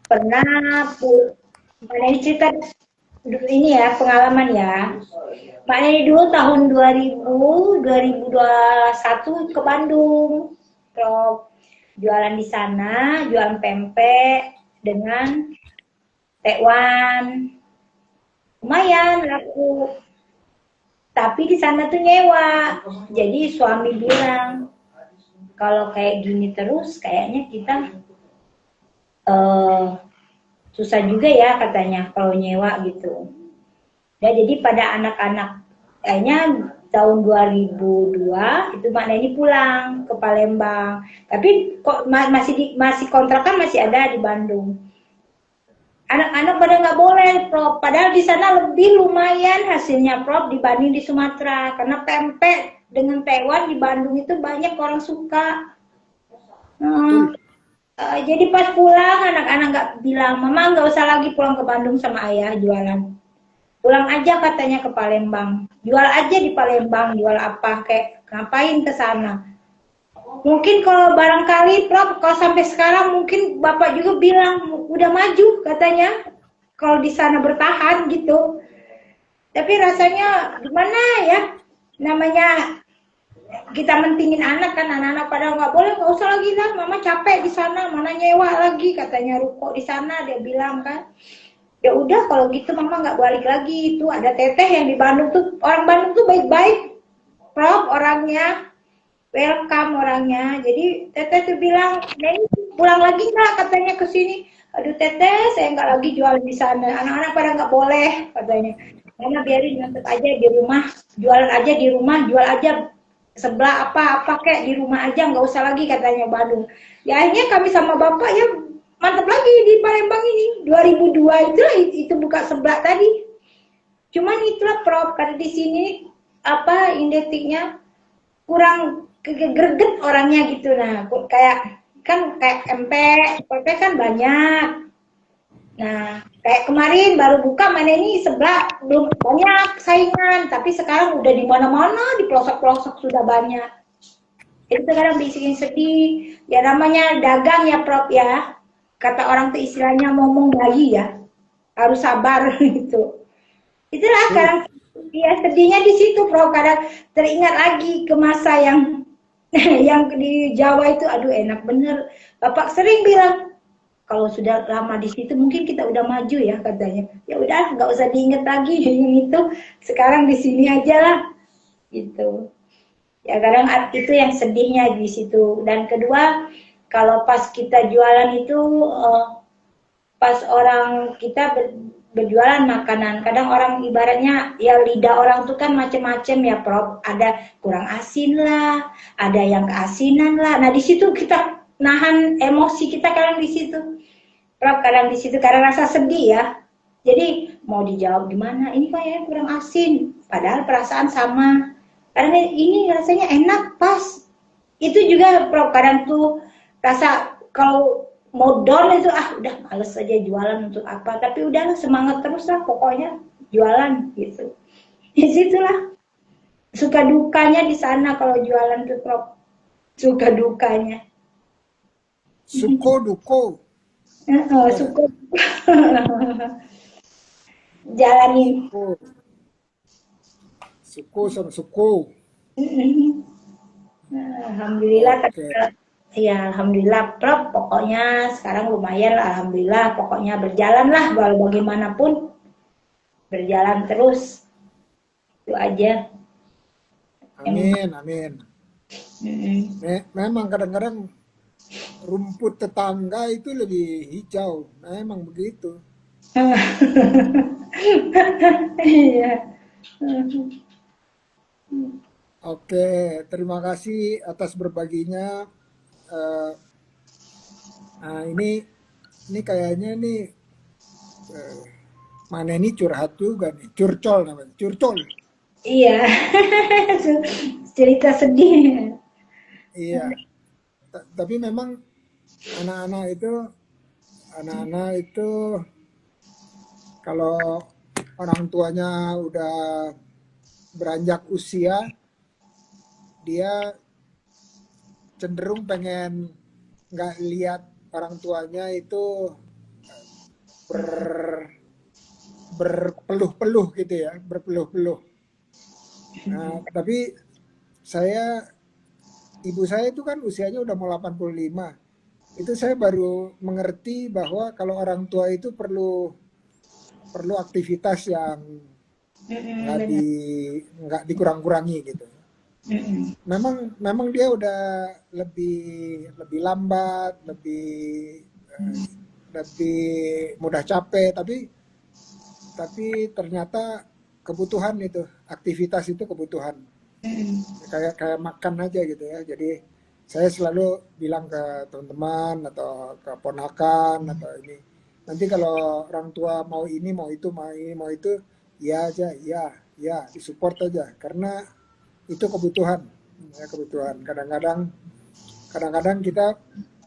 pernah mana ini cerita ini ya pengalaman ya. Mana ini dulu tahun 2021 ke Bandung, Prof. Jualan di sana, jualan pempek dengan tekwan. Lumayan laku. Tapi di sana tuh nyewa. Jadi suami bilang, kalau kayak gini terus kayaknya kita eh, susah juga ya katanya kalau nyewa gitu. Ya, jadi pada anak-anak kayaknya tahun 2002 itu Mak Neni pulang ke Palembang. Tapi kok masih kontrakan masih ada di Bandung. Anak-anak pada nggak boleh, Prof. Padahal di sana lebih lumayan hasilnya, Prof, dibanding di Sumatera. Karena pempek dengan tewan di Bandung itu banyak orang suka. Betul. Jadi pas pulang anak-anak nggak bilang, Mama nggak usah lagi pulang ke Bandung sama ayah jualan. Pulang aja katanya ke Palembang. Jual aja di Palembang, jual apa kayak ngapain ke sana. Mungkin kalau barangkali Prof, kalau sampai sekarang mungkin Bapak juga bilang udah maju katanya kalau di sana bertahan gitu. Tapi rasanya gimana ya? Namanya kita mentingin anak kan, anak-anak pada nggak boleh, nggak usah lagi lah, mama capek di sana, mana nyewa lagi katanya ruko di sana, dia bilang kan. Ya udah kalau gitu mama nggak balik lagi. Itu ada teteh yang di Bandung tuh, orang Bandung tuh baik-baik Prof, orangnya welcome orangnya. Jadi teteh tuh bilang, Neni pulang lagi nggak katanya ke sini. Aduh teteh, saya nggak lagi jual di sana, anak-anak pada nggak boleh katanya. Mama biarin tetap aja di rumah, jualan aja di rumah, jual aja sebelah apa-apa kayak di rumah aja, nggak usah lagi katanya Bandung. Ya akhirnya kami sama bapak ya mantap lagi di Palembang ini 2002 itu buka sebelah tadi. Cuman itulah Prof, karena di sini apa identiknya kurang greget orangnya gitu. Nah kayak kan kayak MP kan banyak. Nah kayak kemarin baru buka mana ini sebelah belum banyak saingan, tapi sekarang udah di mana-mana, di pelosok-pelosok sudah banyak. Itu kadang bikin sedih. Ya namanya dagang ya Prof ya. Kata orang tuh istilahnya ngomong bayi ya. Harus sabar gitu. Itulah Betul. kadang ya sedihnya di situ Prof. Kadang teringat lagi ke masa yang yang di Jawa itu, aduh enak bener. Bapak sering bilang kalau sudah lama di situ mungkin kita udah maju ya katanya. Ya udah nggak usah diinget lagi yang itu. Sekarang di sini aja lah gitu. Ya kadang itu yang sedihnya di situ. Dan kedua, kalau pas kita jualan itu pas orang kita berjualan makanan, kadang orang ibaratnya ya lidah orang tuh kan macem-macem ya Prof. Ada kurang asin lah, ada yang keasinan lah. Nah di situ kita nahan emosi kita kadang di situ, Prof. Kadang di situ karena rasa sedih ya. Jadi mau dijawab gimana? Ini kayaknya kurang asin, padahal perasaan sama. Karena ini rasanya enak pas. Itu juga Prof. Kadang tuh rasa kalau mau down itu udah males aja jualan untuk apa, tapi udahlah semangat terus lah pokoknya jualan gitu. Disitulah suka dukanya di sana kalau jualan tuh Prof. Suka dukanya Suko duko. suka jalanin. Suko. Suko sama suko. Alhamdulillah Oke. ya alhamdulillah Prof. Pokoknya sekarang lumayan lah, alhamdulillah pokoknya berjalan lah walau bagaimanapun berjalan terus itu aja. Amin, amin. Memang kadang-kadang rumput tetangga itu lebih hijau. Memang begitu. Iya. Oke, terima kasih atas berbaginya. Eh, nah ini kayaknya nih eh, mana ini curhat juga nih, curcol namanya, curcol. Iya. Cerita sedih. Iya, tapi memang anak-anak itu, anak-anak itu kalau orang tuanya udah beranjak usia, dia cenderung pengen nggak lihat orang tuanya itu ber berpeluh-peluh gitu ya, berpeluh-peluh. Nah, tapi saya, ibu saya itu kan usianya udah mau 85. Itu saya baru mengerti bahwa kalau orang tua itu perlu perlu aktivitas yang nggak di Benar. nggak dikurang-kurangi gitu. Memang memang dia udah lebih lebih lambat, eh, lebih mudah capek, tapi ternyata kebutuhan itu, aktivitas itu kebutuhan. Kayak kayak makan aja gitu ya. Jadi saya selalu bilang ke teman-teman atau ke ponakan atau ini, nanti kalau orang tua mau ini, mau itu, mau ini, mau itu, ya aja, ya, disupport aja. Karena itu kebutuhan, ya kebutuhan. Kadang-kadang kita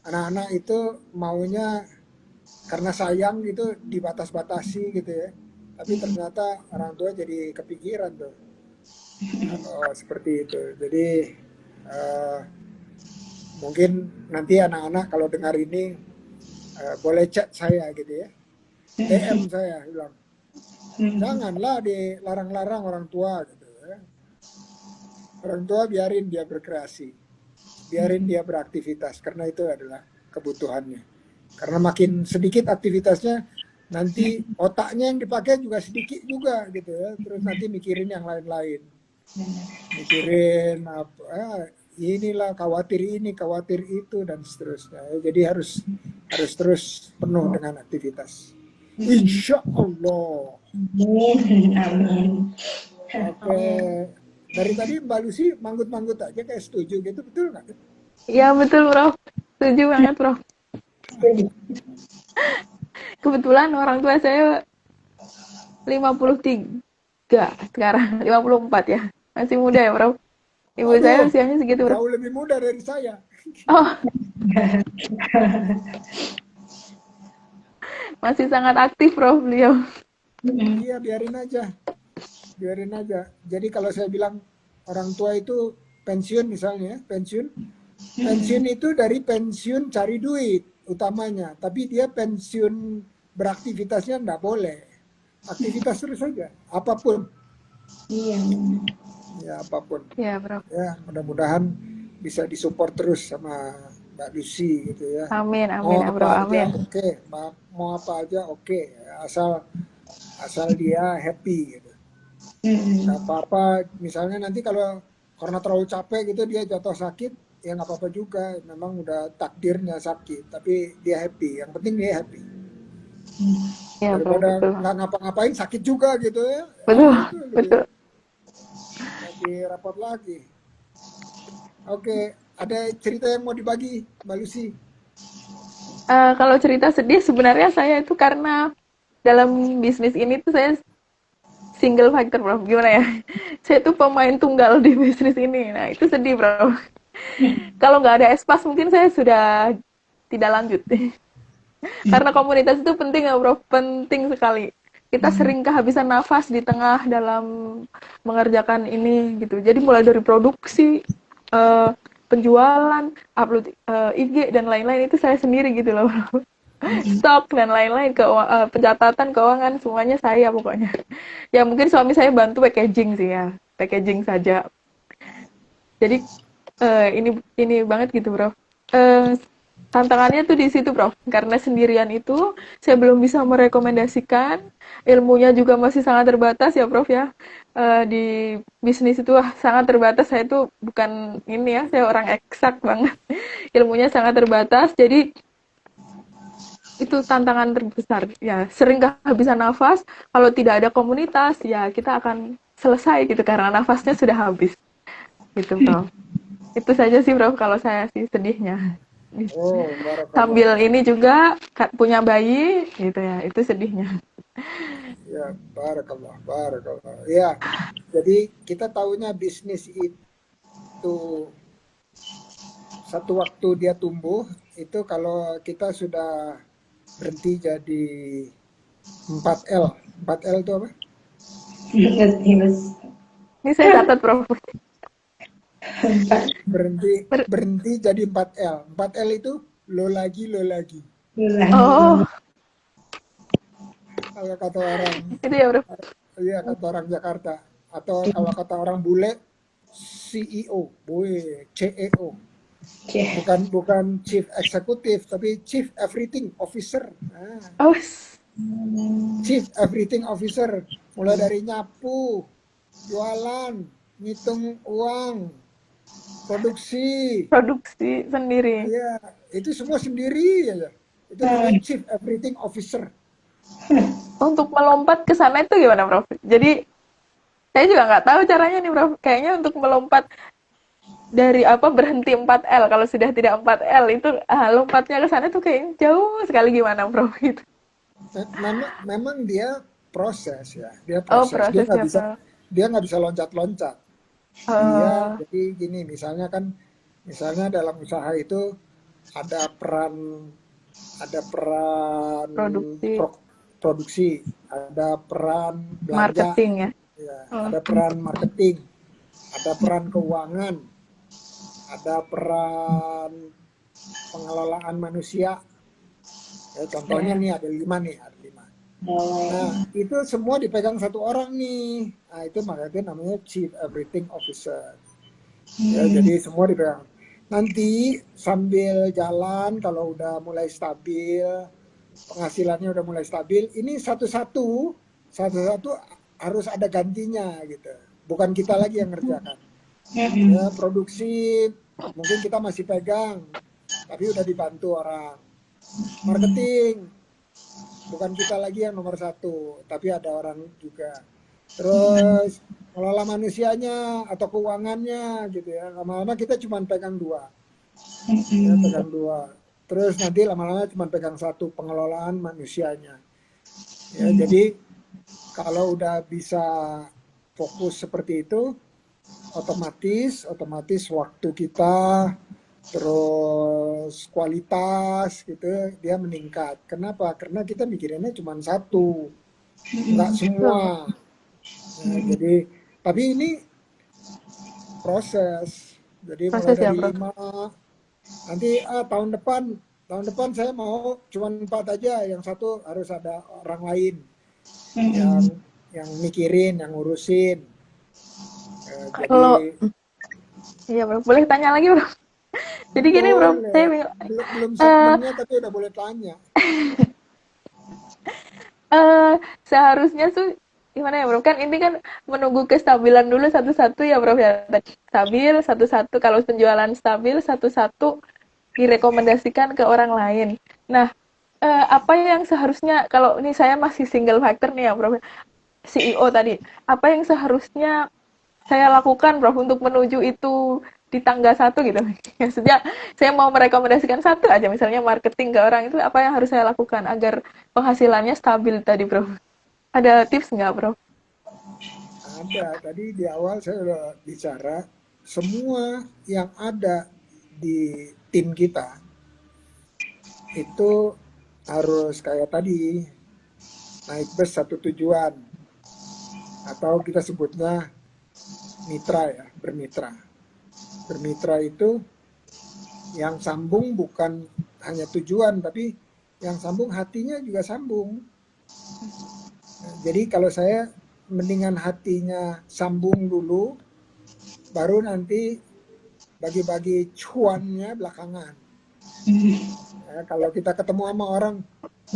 anak-anak itu maunya karena sayang gitu dibatas-batasi gitu ya. Tapi ternyata orang tua jadi kepikiran tuh, oh, seperti itu. Jadi eh, mungkin nanti anak-anak kalau dengar ini boleh chat saya gitu ya, DM saya bilang janganlah dilarang-larang orang tua gitu ya. Orang tua biarin dia berkreasi, biarin dia beraktivitas karena itu adalah kebutuhannya. Karena makin sedikit aktivitasnya, nanti otaknya yang dipakai juga sedikit juga gitu ya. Terus nanti mikirin yang lain-lain, mikirin apa, inilah khawatir ini, khawatir itu dan seterusnya. Jadi harus terus penuh dengan aktivitas. Insya Allah. Amin. Amin. Oke. Dari tadi Mbak Lucy manggut-manggut aja kayak setuju gitu, betul nggak? Iya betul Prof. Setuju banget Prof. Kebetulan orang tua saya 53 sekarang, 54 ya. Masih muda ya Prof. Ibu saya Waduh, usianya segitu Prof. jauh lebih muda dari saya. Oh, masih sangat aktif Prof beliau. Iya, biarin aja. Biarin aja. Jadi kalau saya bilang orang tua itu pensiun misalnya, pensiun itu dari pensiun cari duit utamanya. Tapi dia pensiun beraktivitasnya enggak boleh. Aktivitas terus saja, apapun. Iya. Ya, apapun. Iya Prof. Ya, mudah-mudahan bisa disupport terus sama Mbak Lucy gitu ya. Amin, amin Mau ya apa Prof. aja Amin. oke, mau apa aja oke, asal dia happy gitu. Nggak apa-apa, misalnya nanti kalau karena terlalu capek gitu dia jatuh sakit, ya nggak apa-apa juga. Memang udah takdirnya sakit, tapi dia happy. Yang penting dia happy. Iya Prof, Daripada betul. nggak ngapa-ngapain sakit juga gitu ya. Betul, Itu betul. lebih repot lagi. Oke, ada cerita yang mau dibagi, Mbak Lucy? Kalau cerita sedih sebenarnya saya itu karena dalam bisnis ini tuh saya single factor Prof. Gimana ya? Saya tuh pemain tunggal di bisnis ini. Nah, itu sedih Prof. Kalau nggak ada espas mungkin saya sudah tidak lanjut. Karena komunitas itu penting ya Prof, penting sekali. Kita sering kehabisan nafas di tengah dalam mengerjakan ini gitu. Jadi mulai dari produksi, penjualan, upload IG dan lain-lain itu saya sendiri gitu loh Prof. Stok dan lain-lain, pencatatan keuangan semuanya saya pokoknya. Ya mungkin suami saya bantu packaging sih ya, packaging saja. Jadi ini banget gitu Prof. Tantangannya tuh di situ Prof, karena sendirian itu saya belum bisa merekomendasikan, ilmunya juga masih sangat terbatas ya Prof ya. Di bisnis itu sangat terbatas, saya itu bukan ini ya, saya orang eksak banget. Ilmunya sangat terbatas, jadi itu tantangan terbesar ya, sering kehabisan nafas. Kalau tidak ada komunitas ya kita akan selesai gitu karena nafasnya sudah habis gitu Prof. Itu saja sih Prof kalau saya sih sedihnya. Oh, barakallah. Sambil ini juga punya bayi gitu ya, itu sedihnya. Ya, barakallah, barakallah. Ya, jadi kita tahunya bisnis itu satu waktu dia tumbuh, itu kalau kita sudah berhenti jadi 4L. 4L itu apa? Ini saya catat Prof. Berhenti jadi 4L. 4L itu lo lagi, lo lagi. Oh, Kalau kata orang, itu ya Prof. iya kata orang Jakarta. Atau kalau kata orang bule, CEO, boy, CEO. Bukan chief eksekutif, tapi chief everything officer. Nah, Oh, chief everything officer, mulai dari nyapu, jualan, ngitung uang, produksi, produksi sendiri. ya itu semua sendiri ya. Itu namanya chief everything officer. Untuk melompat ke sana itu gimana Prof? Jadi saya juga nggak tahu caranya nih Prof. Kayaknya untuk melompat dari apa berhenti 4L kalau sudah tidak 4L itu lompatnya ke sana tuh kayaknya jauh sekali gimana Prof gitu. Memang dia proses ya, dia Oh, proses. Dia nggak prosesnya bisa Prof. dia nggak bisa loncat-loncat. Dia jadi gini, misalnya dalam usaha itu ada peran Produksi. produksi, ada peran belanja, Marketing ya. ya, Oh. ada peran marketing, ada peran keuangan, ada peran pengelolaan manusia. Ya, contohnya nih ada 5 nih, ada 5. Nah, itu semua dipegang satu orang nih. Nah, itu makanya namanya Chief Everything Officer. Ya, jadi semua dipegang. Nanti sambil jalan kalau udah mulai stabil, penghasilannya udah mulai stabil, ini satu-satu harus ada gantinya gitu. Bukan kita lagi yang ngerjakan. Ya, produksi mungkin kita masih pegang, tapi udah dibantu orang. Marketing bukan kita lagi yang nomor 1, tapi ada orang juga. Terus ngelola manusianya atau keuangannya gitu ya. Lama-lama kita cuma pegang 2. Ya, pegang 2. Terus nanti lama-lama cuma pegang 1, pengelolaan manusianya. Ya, jadi kalau udah bisa fokus seperti itu, otomatis waktu kita, terus kualitas gitu dia meningkat. Kenapa? Karena kita mikirinnya cuma 1, nggak semua. Nah, jadi tapi ini proses. Jadi mulai Proses ya, dari Prof. 5, nanti tahun depan saya mau cuma 4 aja, yang 1 harus ada orang lain yang mikirin, yang ngurusin. Jadi Kalau iya, Prof. Boleh tanya lagi, Prof? Jadi gini, Prof. Saya boleh, bingung. belum segmennya tapi udah boleh tanya. Seharusnya tuh gimana ya, Prof? Kan ini kan menunggu kestabilan dulu satu-satu ya, Prof ya. Stabil satu-satu, kalau penjualan stabil satu-satu direkomendasikan ke orang lain. Nah, apa yang seharusnya kalau ini saya masih single factor nih ya, Prof. CEO tadi, apa yang seharusnya saya lakukan, Prof, untuk menuju itu di tangga 1 gitu. Maksudnya saya mau merekomendasikan 1 aja, misalnya marketing ke orang, itu apa yang harus saya lakukan agar penghasilannya stabil tadi, Prof? Ada tips nggak, Prof? Ada, tadi di awal saya udah bicara, semua yang ada di tim kita itu harus kayak tadi, naik bus satu tujuan, atau kita sebutnya mitra ya, bermitra. Bermitra itu yang sambung bukan hanya tujuan, tapi yang sambung hatinya juga sambung. Jadi kalau saya mendingan hatinya sambung dulu, baru nanti bagi-bagi cuannya belakangan. Ya, kalau kita ketemu sama orang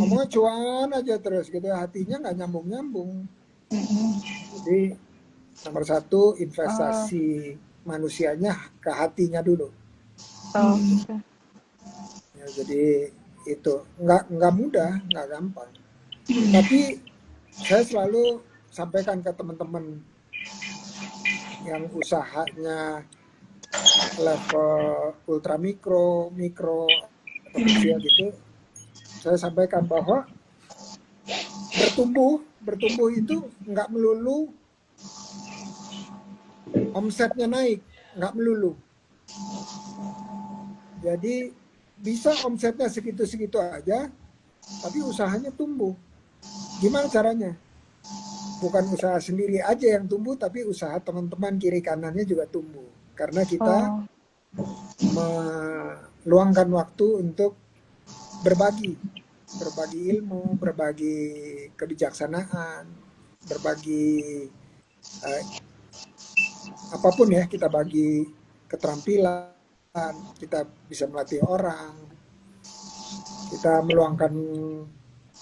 ngomongnya cuan aja terus gitu, hatinya nggak nyambung-nyambung. Jadi nomor 1 investasi manusianya ke hatinya dulu. Oh, Ya, jadi itu nggak mudah, nggak gampang. Tapi saya selalu sampaikan ke teman-teman yang usahanya level ultra mikro, atau kecil gitu, saya sampaikan bahwa bertumbuh itu nggak melulu omsetnya naik, nggak melulu. Jadi bisa omsetnya segitu-segitu aja, tapi usahanya tumbuh. Gimana caranya? Bukan usaha sendiri aja yang tumbuh, tapi usaha teman-teman kiri kanannya juga tumbuh. Karena kita meluangkan waktu untuk berbagi ilmu, berbagi kebijaksanaan, berbagi apapun ya, kita bagi keterampilan, kita bisa melatih orang, kita meluangkan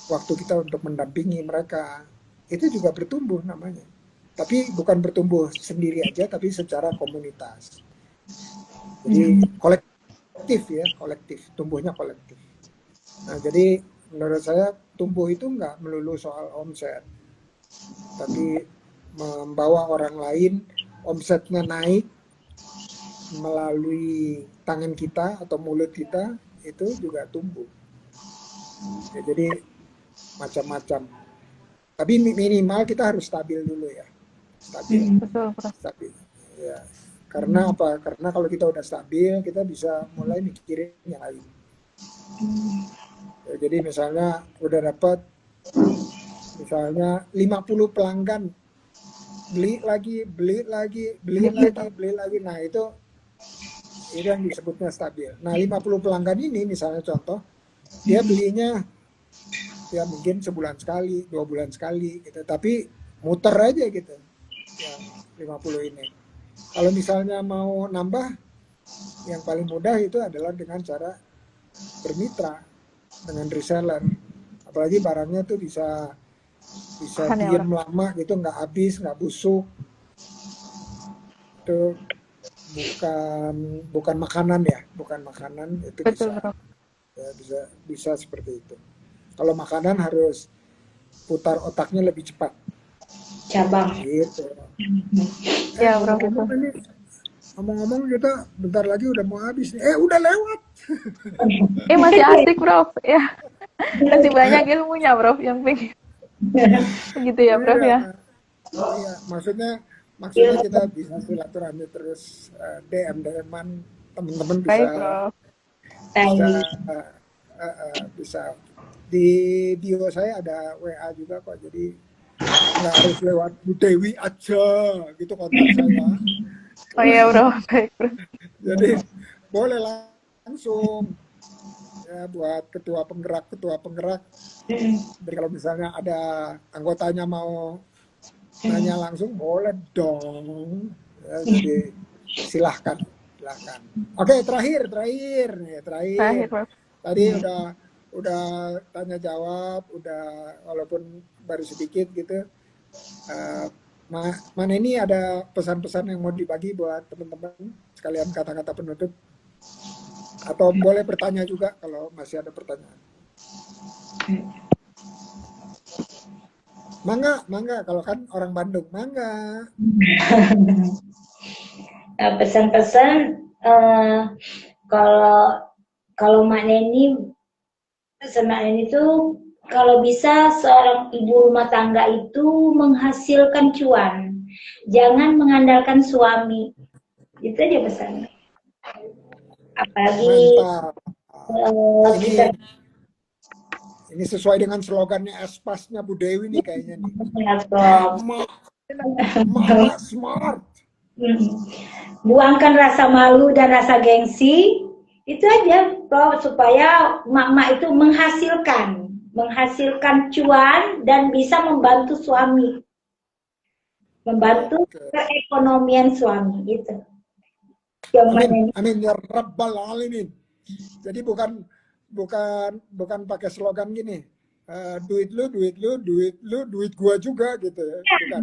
waktu kita untuk mendampingi mereka. Itu juga bertumbuh namanya. Tapi bukan bertumbuh sendiri aja, tapi secara komunitas. Jadi kolektif ya, tumbuhnya kolektif. Nah, jadi menurut saya tumbuh itu nggak melulu soal omset, tapi membawa orang lain omsetnya naik melalui tangan kita atau mulut kita, itu juga tumbuh. Ya, jadi macam-macam. Tapi minimal kita harus stabil dulu ya. Stabil. Ya. Karena apa? Karena kalau kita udah stabil, kita bisa mulai mikirin yang lain. Ya, jadi misalnya udah dapat Misalnya 50 pelanggan, beli lagi, beli lagi, beli lagi, beli lagi. Nah, itu yang disebutnya stabil. Nah, 50 pelanggan ini misalnya contoh, dia belinya ya mungkin sebulan sekali, 2 bulan sekali gitu. Tapi muter aja gitu. Yang 50 ini. Kalau misalnya mau nambah, yang paling mudah itu adalah dengan cara bermitra dengan reseller. Apalagi barangnya tuh bisa bisa Kan ya, diem Prof. lama gitu, nggak habis, nggak busuk. Itu bukan bukan makanan ya, bukan makanan itu Betul, bisa Prof. ya, bisa seperti itu. Kalau makanan harus putar otaknya lebih cepat Cabang. gitu. Ya, Prof, itu. Ngomong-ngomong kita bentar lagi udah mau habis nih. Udah lewat. Masih asik, Prof. Ya, masih banyak ilmunya, Prof, yang pengen. Begitu ya, Prof, Iya, ya. iya. Maksudnya kita bisa silaturahmi terus, DM-an teman-teman bisa Baik, Prof. bisa Baik. bisa di bio saya ada WA juga kok, jadi nggak harus lewat Bu Dewi aja gitu kontak saya. Oh iya, Prof. Baik, Prof. Jadi boleh langsung ya buat ketua penggerak. Jadi kalau misalnya ada anggotanya mau nanya langsung boleh dong. Ya, jadi silahkan. Oke, terakhir nih, Terakhir, Prof. Tadi udah tanya jawab, udah walaupun baru sedikit gitu. Eh, Mana ini ada pesan-pesan yang mau dibagi buat teman-teman sekalian, kata-kata penutup, atau boleh bertanya juga kalau masih ada pertanyaan. Mangga kalau kan orang Bandung, mangga. Pesan-pesan kalau kalau Mak Neni, pesan Mak Neni itu kalau bisa seorang ibu rumah tangga itu menghasilkan cuan, jangan mengandalkan suami. Itu aja pesannya. Apalagi Mantap. kita Ini sesuai dengan slogannya Espasnya Bu Dewi nih kayaknya nih. Prof. Mama smart. Buangkan rasa malu dan rasa gengsi, itu aja Prof, supaya mak-mak itu menghasilkan cuan dan bisa membantu suami, membantu Oke. perekonomian suami gitu. Amin ya rabbal alamin. Jadi bukan pakai slogan gini. Duit lu, duit gua juga gitu ya. Bukan.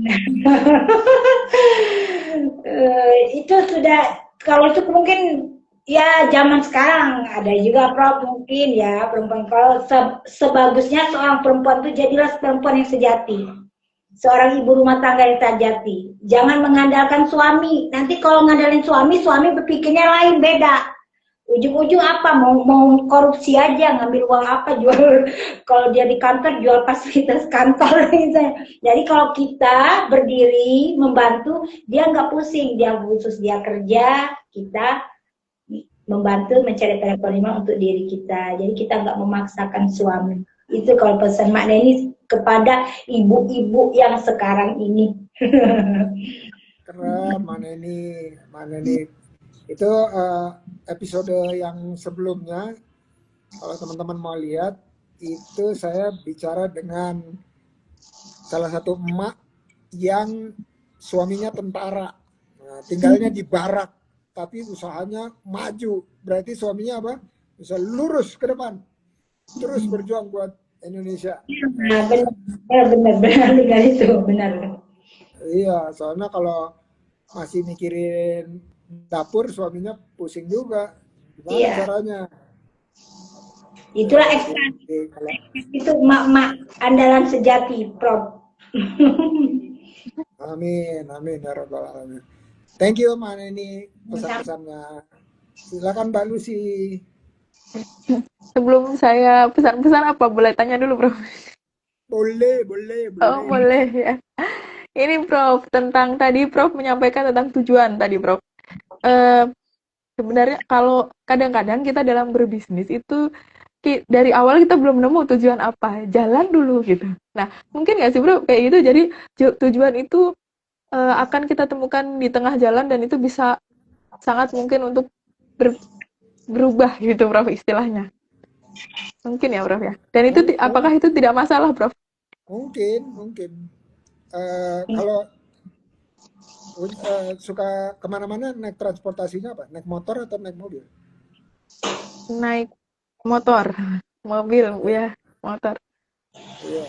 Itu sudah, kalau itu mungkin ya zaman sekarang ada juga Prof, mungkin ya perempuan, kalau sebagusnya seorang perempuan itu jadilah perempuan yang sejati, seorang ibu rumah tangga yang sejati, jangan mengandalkan suami. Nanti kalau ngandalin suami berpikirnya lain, beda, ujung-ujung apa, mau korupsi aja, ngambil uang apa, jual, kalau dia di kantor jual fasilitas kantor gitu. Jadi kalau kita berdiri membantu, dia nggak pusing, dia khusus dia kerja, kita membantu mencari perekonomian untuk diri kita. Jadi kita nggak memaksakan suami. Itu kalau pesan Mak Neni kepada ibu-ibu yang sekarang ini. Keren, mana ini. Itu episode yang sebelumnya, kalau teman-teman mau lihat, itu saya bicara dengan salah satu emak yang suaminya tentara. Nah, tinggalnya di barak, tapi usahanya maju. Berarti suaminya apa? Bisa lurus ke depan. Terus berjuang buat Indonesia. Nah, benar dengan itu, benar. Iya, soalnya kalau masih mikirin dapur, suaminya pusing juga. Gimana Iya, caranya? itulah Kalau itu emak-emak andalan sejati, Prof. amin ya rabbal alamin. Thank you, mana ini pesan-pesannya. Silakan Mbak Lucy. Sebelum saya pesan-pesan apa, boleh tanya dulu, Prof? Boleh. Oh, boleh ya. Ini Prof, tentang tadi Prof menyampaikan tentang tujuan tadi, Prof. Sebenarnya kalau kadang-kadang kita dalam berbisnis itu dari awal kita belum nemu tujuan apa, jalan dulu gitu. Nah, mungkin nggak sih bro kayak gitu. Jadi tujuan itu akan kita temukan di tengah jalan dan itu bisa sangat mungkin untuk berubah gitu Prof istilahnya. Mungkin ya Prof ya. Dan itu apakah itu tidak masalah Prof? Mungkin. Kalau suka kemana-mana naik transportasinya apa? Naik motor atau naik mobil? Naik motor, mobil ya, motor. Iya.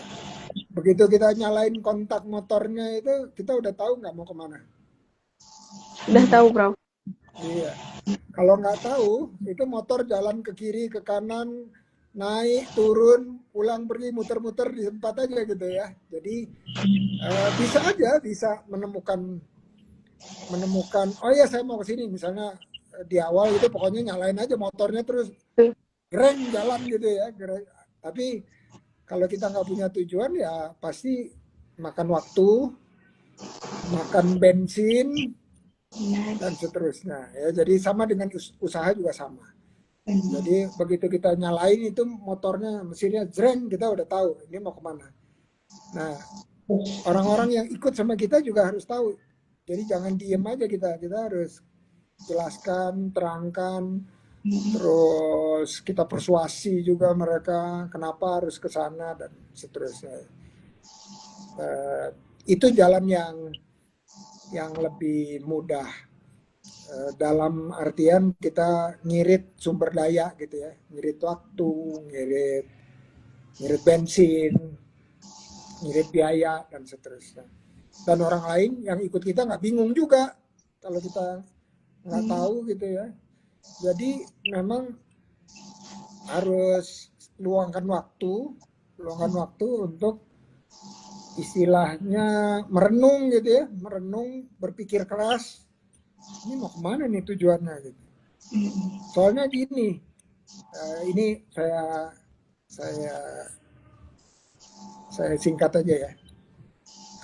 Begitu kita nyalain kontak motornya itu, kita udah tahu nggak mau kemana? Udah tahu Prof. Iya. Kalau nggak tahu, itu motor jalan ke kiri, ke kanan, naik, turun, pulang, pergi, muter-muter di tempat aja gitu ya. Jadi bisa aja, bisa menemukan, oh ya saya mau ke sini, misalnya di awal itu pokoknya nyalain aja motornya terus gereng jalan gitu ya. Tapi kalau kita nggak punya tujuan ya pasti makan waktu, makan bensin, dan seterusnya ya. Jadi sama dengan usaha juga sama. Jadi begitu kita nyalain itu motornya, mesinnya jreng, kita udah tahu ini mau kemana. Nah, orang-orang yang ikut sama kita juga harus tahu. Jadi jangan diem aja kita harus jelaskan, terangkan, terus kita persuasi juga mereka kenapa harus ke sana dan seterusnya. Itu jalan yang lebih mudah, dalam artian kita ngirit sumber daya gitu ya, ngirit waktu, ngirit bensin, ngirit biaya dan seterusnya. Dan orang lain yang ikut kita nggak bingung juga kalau kita nggak tahu gitu ya. Jadi memang harus luangkan waktu untuk istilahnya merenung gitu ya, berpikir keras, ini mau kemana nih tujuannya gitu. Soalnya gini, ini saya singkat aja ya.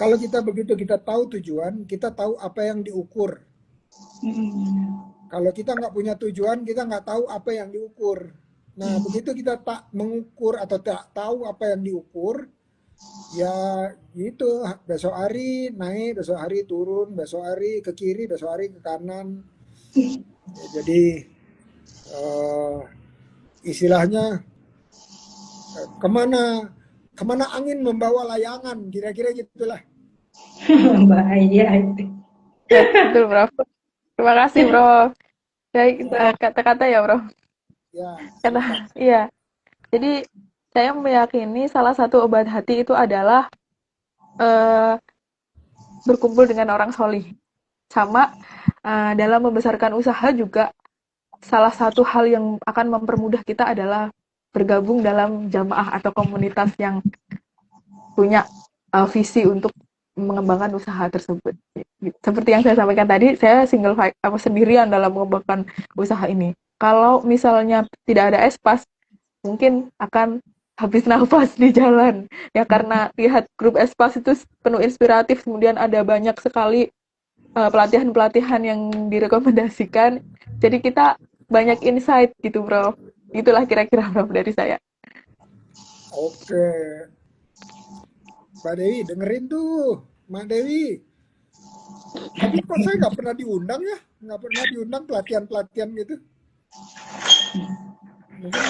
Kalau begitu kita tahu tujuan, kita tahu apa yang diukur. Kalau kita nggak punya tujuan, kita nggak tahu apa yang diukur. Nah, begitu kita tak mengukur atau tak tahu apa yang diukur, ya gitu, besok hari naik, besok hari turun, besok hari ke kiri, besok hari ke kanan. Ya, jadi istilahnya kemana angin membawa layangan, kira-kira gitulah. Bahaya itu. Betul Prof. Terima kasih Prof. Baik, kata-kata ya Prof. Ya. Iya. Jadi saya meyakini salah satu obat hati itu adalah berkumpul dengan orang solih. Sama dalam membesarkan usaha juga salah satu hal yang akan mempermudah kita adalah bergabung dalam jamaah atau komunitas yang punya visi untuk mengembangkan usaha tersebut. Seperti yang saya sampaikan tadi, saya sendirian dalam mengembangkan usaha ini. Kalau misalnya tidak ada espas, mungkin akan habis nafas di jalan. Ya karena lihat grup espas itu penuh inspiratif, kemudian ada banyak sekali pelatihan-pelatihan yang direkomendasikan. Jadi kita banyak insight gitu, Bro. Itulah kira-kira Bro dari saya. Oke. Mbak Dewi, dengerin tuh. Mbak Dewi. Tapi kok saya nggak pernah diundang ya? Nggak pernah diundang pelatihan-pelatihan gitu. Mungkin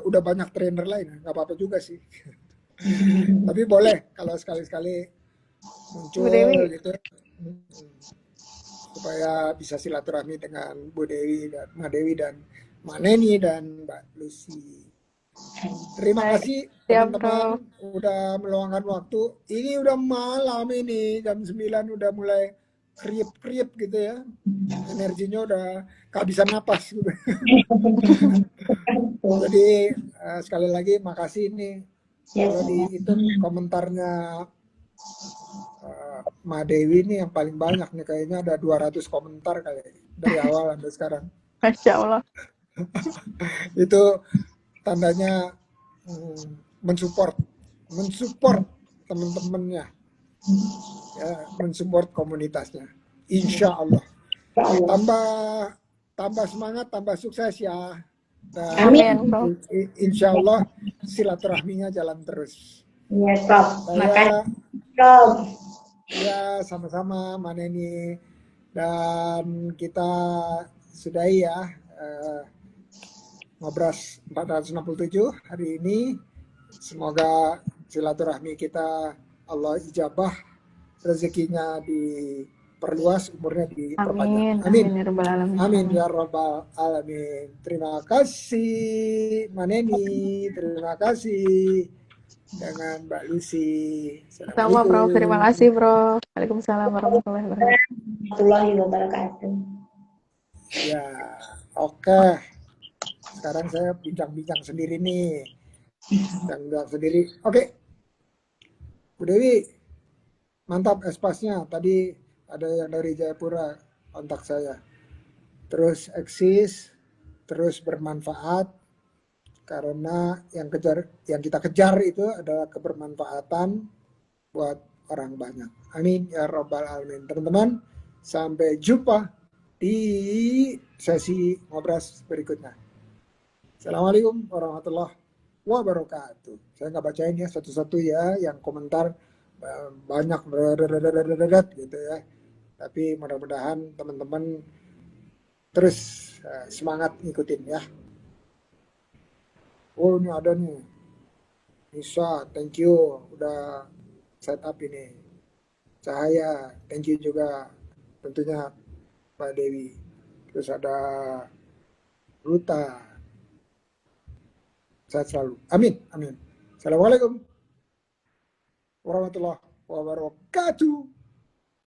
udah banyak trainer lain, nggak apa-apa juga sih. Tapi boleh kalau sekali-sekali muncul gitu, supaya bisa silaturahmi dengan Bu Dewi dan Mbak Dewi dan Mbak Neni dan Mbak Lucy. Terima kasih teman-teman udah meluangkan waktu. Ini udah malam ini, jam 9 udah mulai kriep-kriep gitu ya. Energinya udah kehabisan napas gitu. Jadi sekali lagi makasih nih. Kalau dihitung komentarnya Ma Dewi nih yang paling banyak nih, kayaknya ada 200 komentar kali dari awal sampai sekarang. Masya Allah. Itu tandanya mensupport teman-temannya, ya, mensupport komunitasnya. Insya Allah tambah semangat, tambah sukses ya. Dan Amin, Amin. Prof. insya Allah silaturahminya jalan terus. Iya, Prof. Makasih, Saya Prof. ya sama-sama Maneni, dan kita sudahi ya Ngobras 467 hari ini. Semoga silaturahmi kita Allah ijabah, rezekinya diperluas, umurnya diperpanjang. Amin, Amin. amin ya rabbal alamin. Amin Amin. ya rabbal alamin. Terima kasih Maneni, terima kasih dengan Mbak Lucy. Sama Prof, terima Assalamualaikum. kasih Prof. Waalaikumsalam warahmatullahi wabarakatuh. Warahmatullahi wabarakatuh. Ya, oke. Sekarang saya bincang-bincang sendiri nih. Bincang sendiri. Oke, Bu Dewi, mantap espasnya. Tadi ada yang dari Jayapura kontak saya. Terus eksis, terus bermanfaat, karena yang kita kejar itu adalah kebermanfaatan buat orang banyak. Amin ya rabbal alamin. Teman-teman, sampai jumpa di sesi ngobras berikutnya. Assalamualaikum warahmatullahi wabarakatuh. Saya nggak bacain ya satu-satu ya, yang komentar banyak gitu ya. Tapi mudah-mudahan teman-teman terus semangat ngikutin ya. Oh ini ada nih, Nisa, thank you udah setup ini. Cahaya, thank you juga tentunya Pak Dewi. Terus ada Ruta, sehat selalu. Amin, amin. Assalamualaikum warahmatullahi wabarakatuh.